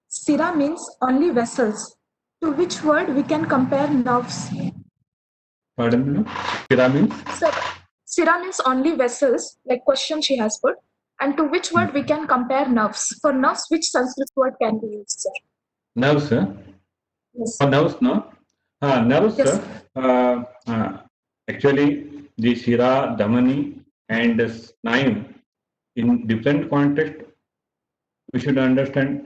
Sira means only vessels. To which word we can compare nerves? Pardon, madam. Sira means? Sir, Sira means only vessels, like question she has put. And to which word we can compare nerves? For nerves, which Sanskrit word can be used, sir? Nerves, sir. Yes, For sir. nerves, no? Nerves, Yes, sir. Actually, the Shira, Dhamani, and Snayu, in different context, we should understand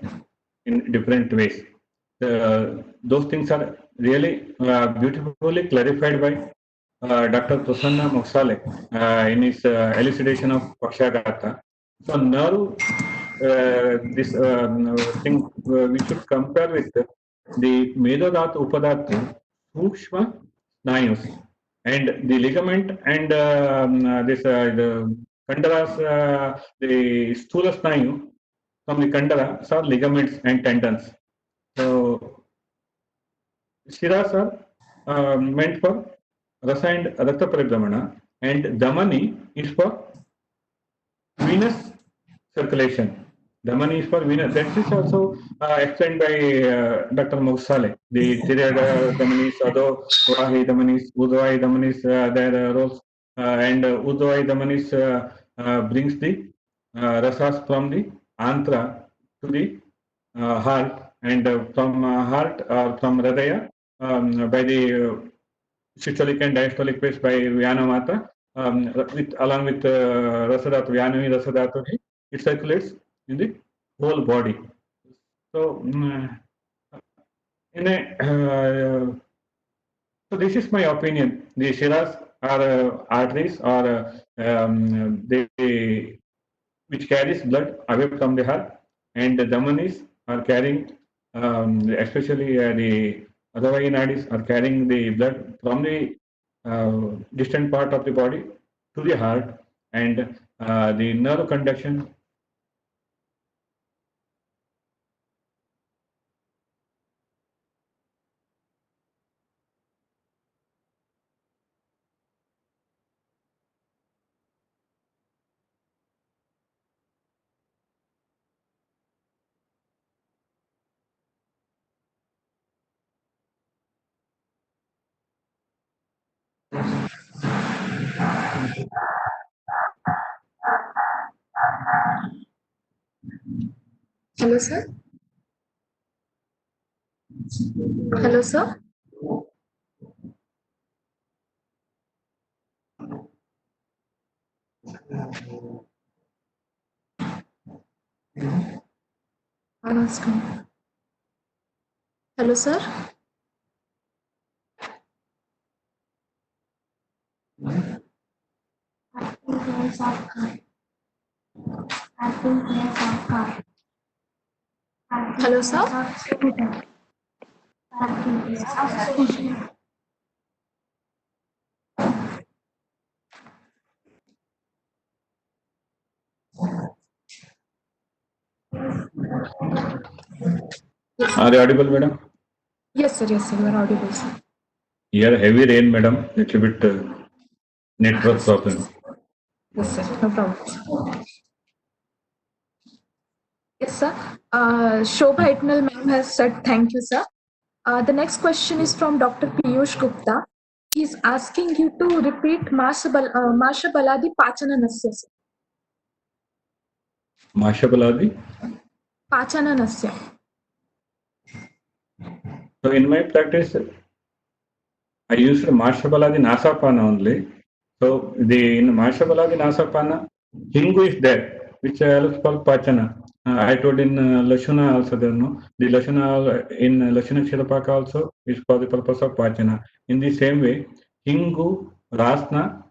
in different ways. Those things are really beautifully clarified by Dr. Prasanna Moksale in his elucidation of Pakshagata. So nerve, this thing we should compare with the Medodhatu Upadhatu Sukshma Snayus and the ligament and the Kandaras, the Sthula Snayu from the Kandaras are ligaments and tendons. So Shiras are meant for Rasa and Rakta Paribramana, and Damani is for venous circulation. Dhamani is for venous. That is also explained by Dr. Mogsale. The Tirada Dhamanis, Adho Dhamanis, Udvai Dhamanis, their roles, and Udvai Dhamanis brings the rasas from the antra to the heart, and from heart or from Hridaya by the systolic and diastolic phase by Vyanamata, along with Rasadhatu, Vyanami Rasadhatu, it circulates in the whole body. So, so this is my opinion. The shiras are arteries or they which carries blood away from the heart, and the dhamanis are carrying, especially the Adavai nadis are carrying the blood from the distant part of the body to the heart, and the nerve conduction. Hello, sir. Hello, sir. Hello, sir. Hello, sir. Are you audible, madam? Yes, sir. Yes, sir. You are audible, sir. Here, heavy rain, madam. Little bit network problem. Yes, sir. No problem. Yes, sir. Shobha Itnal ma'am has said thank you, sir. The next question is from Dr. Piyush Gupta. He's asking you to repeat Masha Baladi Pachananasya. Sir. Mashabaladi. Pachananasya. So in my practice, I used Mashabaladi Nasapana only. So in Mashabaladi Nasapana, Hingu is there, which I also call Pachana. I told in Lashuna also there, no? The Lashuna in Lashuna Shilapaka also is for the purpose of Pachana. In the same way, Hingu, Rasna,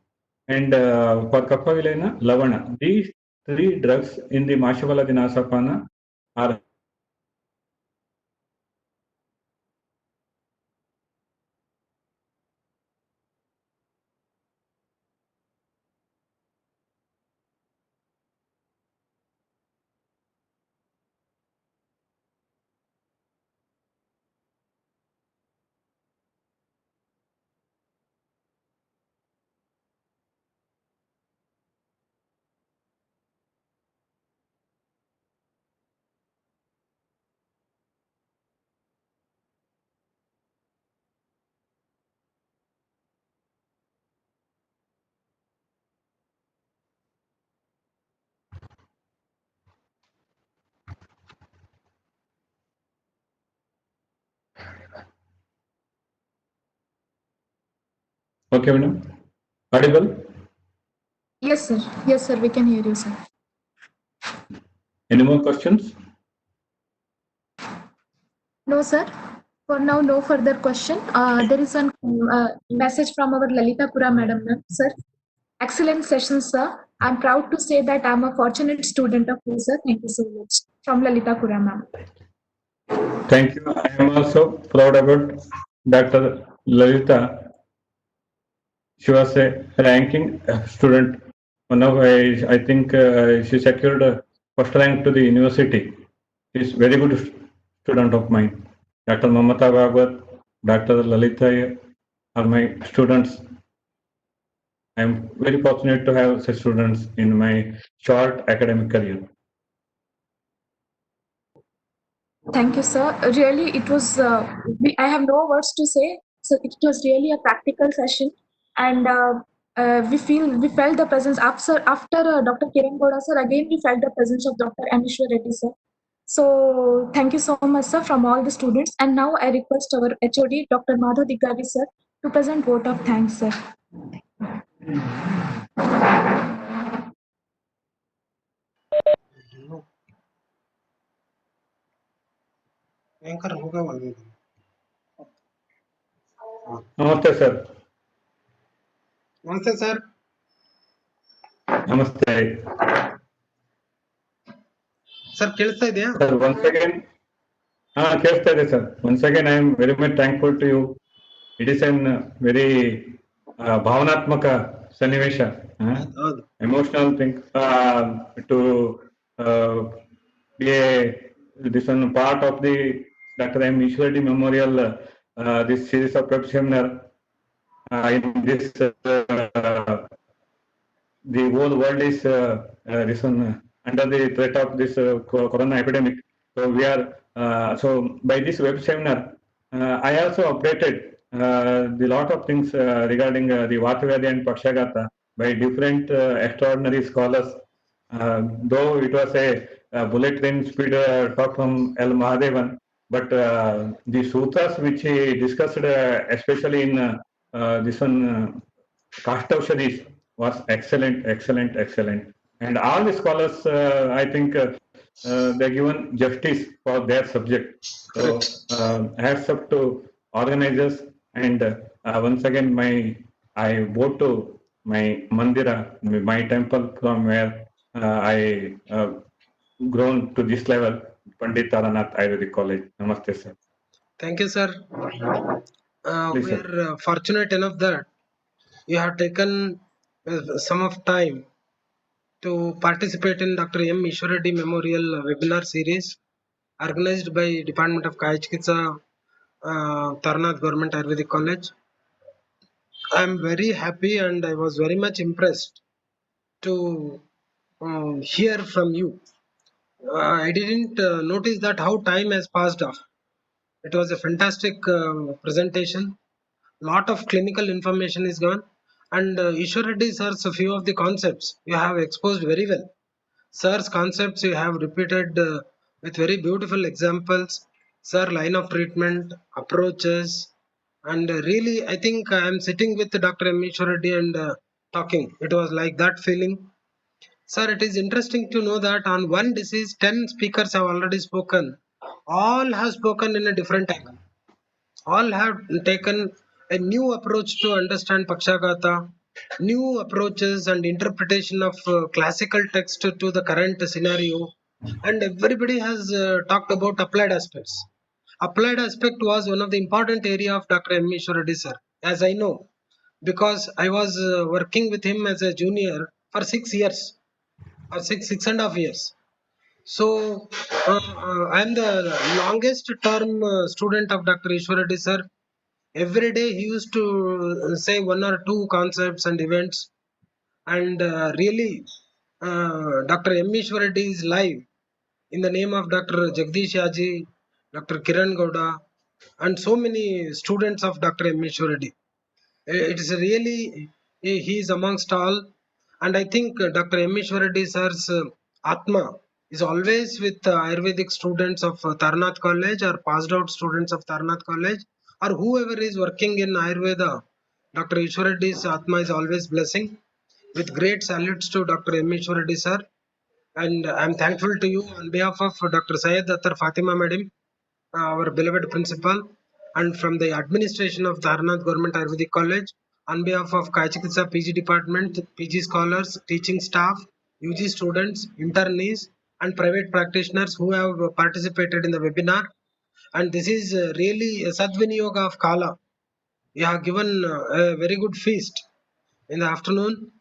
and for Kapha Vilena, Lavana. These three drugs in the Mashabaladi Nasapana are okay, madam. Audible? Yes, sir. Yes, sir. We can hear you, sir. Any more questions? No, sir. For now, no further question. There is a message from our Lalita Pura madam, ma'am. Sir, excellent session, sir. I'm proud to say that I'm a fortunate student of you, sir. Thank you so much. From Lalita Pura, ma'am. Thank you. I am also proud about Dr. Lalita. She was a ranking student. One of I think she secured first rank to the university. She is very good student of mine. Dr. Mamata Bhagwat, Dr. Lalita are my students. I am very fortunate to have such students in my short academic career. Thank you, sir. Really, it was, I have no words to say. So it was really a practical session. And we felt the presence after Dr. Kiran Goda, sir, again, we felt the presence of Dr. Amishwar Reddy, sir. So thank you so much, sir, from all the students. And now I request our HOD, Dr. Madhav Diggavi, sir, to present vote of thanks, sir. Anchor होगा वाले Namaste, sir. नमस्ते sir Namaste. Sir ಕೇಳಿಸ್ತಾ ಇದೆಯಾ Sir, once again, ಕೇಳಿಸ್ತಾ ಇದೆ sir. Once again, I am very much thankful to you. It is an very ಭಾವನಾತ್ಮಕ ಸನ್ನಿವೇಶ, ಹೌದು emotional thing to be this one part of the Dr. M. Ishwardi Memorial, this series of web seminar in this the whole world is this one under the threat of this corona epidemic. So we are so by this web seminar, I also updated the lot of things regarding the Vatavadi and Pakshagata by different extraordinary scholars. Though it was a bullet train speed talk from L. Mahadevan, but the sutras which he discussed, especially in this one Kashtavshadis, was excellent, excellent, excellent. And all the scholars, I think, they're given justice for their subject. So, hats up to organizers. And once again, I vote to my mandira, my temple from where I grown to this level, Pandit Taranath Ayurvedic College. Namaste, sir. Thank you, sir. Please, We sir. are fortunate enough that you have taken some of time to participate in Dr. M. Ishwareddy Memorial webinar series organized by Department of Kaya Chikitsa, Tarnath Government Ayurvedic College. I am very happy and I was very much impressed to hear from you. I didn't notice that how time has passed off. It was a fantastic presentation. lot of clinical information is given, and Ishwar Reddy sir's a few of the concepts you have exposed very well. Sir's concepts you have repeated with very beautiful examples. Sir, line of treatment, approaches, and really, I think I am sitting with Dr. M. Ishwar Reddy and talking. It was like that feeling. Sir, it is interesting to know that on one disease, 10 speakers have already spoken. All have spoken in a different angle. All have taken a new approach to understand Pakshagata, new approaches and interpretation of classical text to the current scenario, and everybody has talked about applied aspects. Applied aspect was one of the important area of Dr. M. Ishwar Reddy sir, as I know, because I was working with him as a junior for 6 years or six and a half years. So I'm the longest term student of Dr. Ishwar Reddy sir. Every day he used to say one or two concepts and events, and really, Dr. M. Ishwar Reddy is live in the name of Dr. Jagdish Yaji, Dr. Kiran Gowda, and so many students of Dr. M. Ishwar Reddy. It is really, he is amongst all, and I think Dr. M. Ishwar Reddy sir's Atma is always with Ayurvedic students of Tarnath College or passed out students of Tarnath College or whoever is working in Ayurveda. Dr. Ishwar Reddy's Atma is always blessing. With great salutes to Dr. M. Ishwar Reddy sir, and I'm thankful to you on behalf of Dr. Syed Attar Fatima Madam, our beloved principal, and from the administration of Dharnath Government Ayurvedic College, on behalf of Kaichikitsa PG Department, PG scholars, teaching staff, UG students, internees, and private practitioners who have participated in the webinar. And this is really a Sadvinyoga of Kala. You have given a very good feast in the afternoon.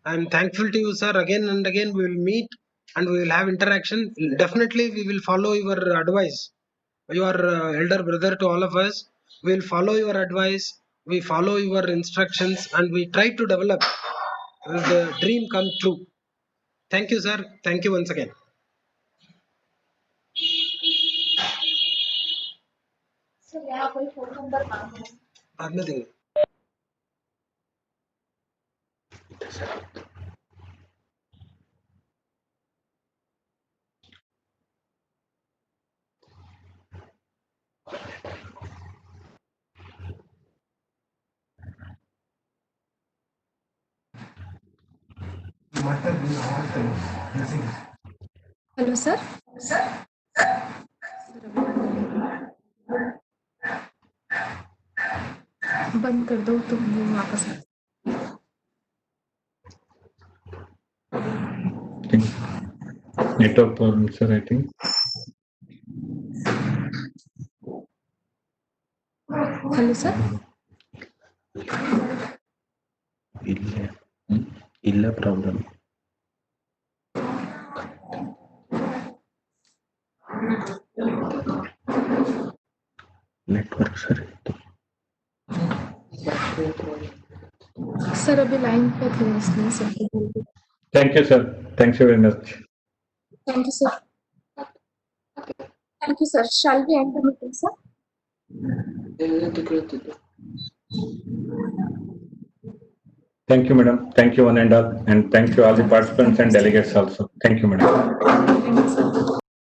I'm thankful to you, sir. Again and again, we will meet and we will have interaction. Definitely, we will follow your advice. You are elder brother to all of us. We will follow your advice. We follow your instructions and we try to develop the dream come true. Thank you, sir. Thank you once again. Sir यहाँ कोई phone number मांग रहा है बाद में देंगे. Hello sir बंद कर दो तुम वापस आ Network problem, sir, I think. Hello sir ಇಲ್ಲ ಪ್ರಾಬ್ಲಮ್ नेटवर्क सर सर अभी लाइन पे थे इसलिए sir Thank you, sir. Thank you very much. Thank you sir thank you sir shall we end the meeting sir Thank you, madam. Thank you, one and all. And thank you all the participants and delegates also. Thank you, madam. Thank you sir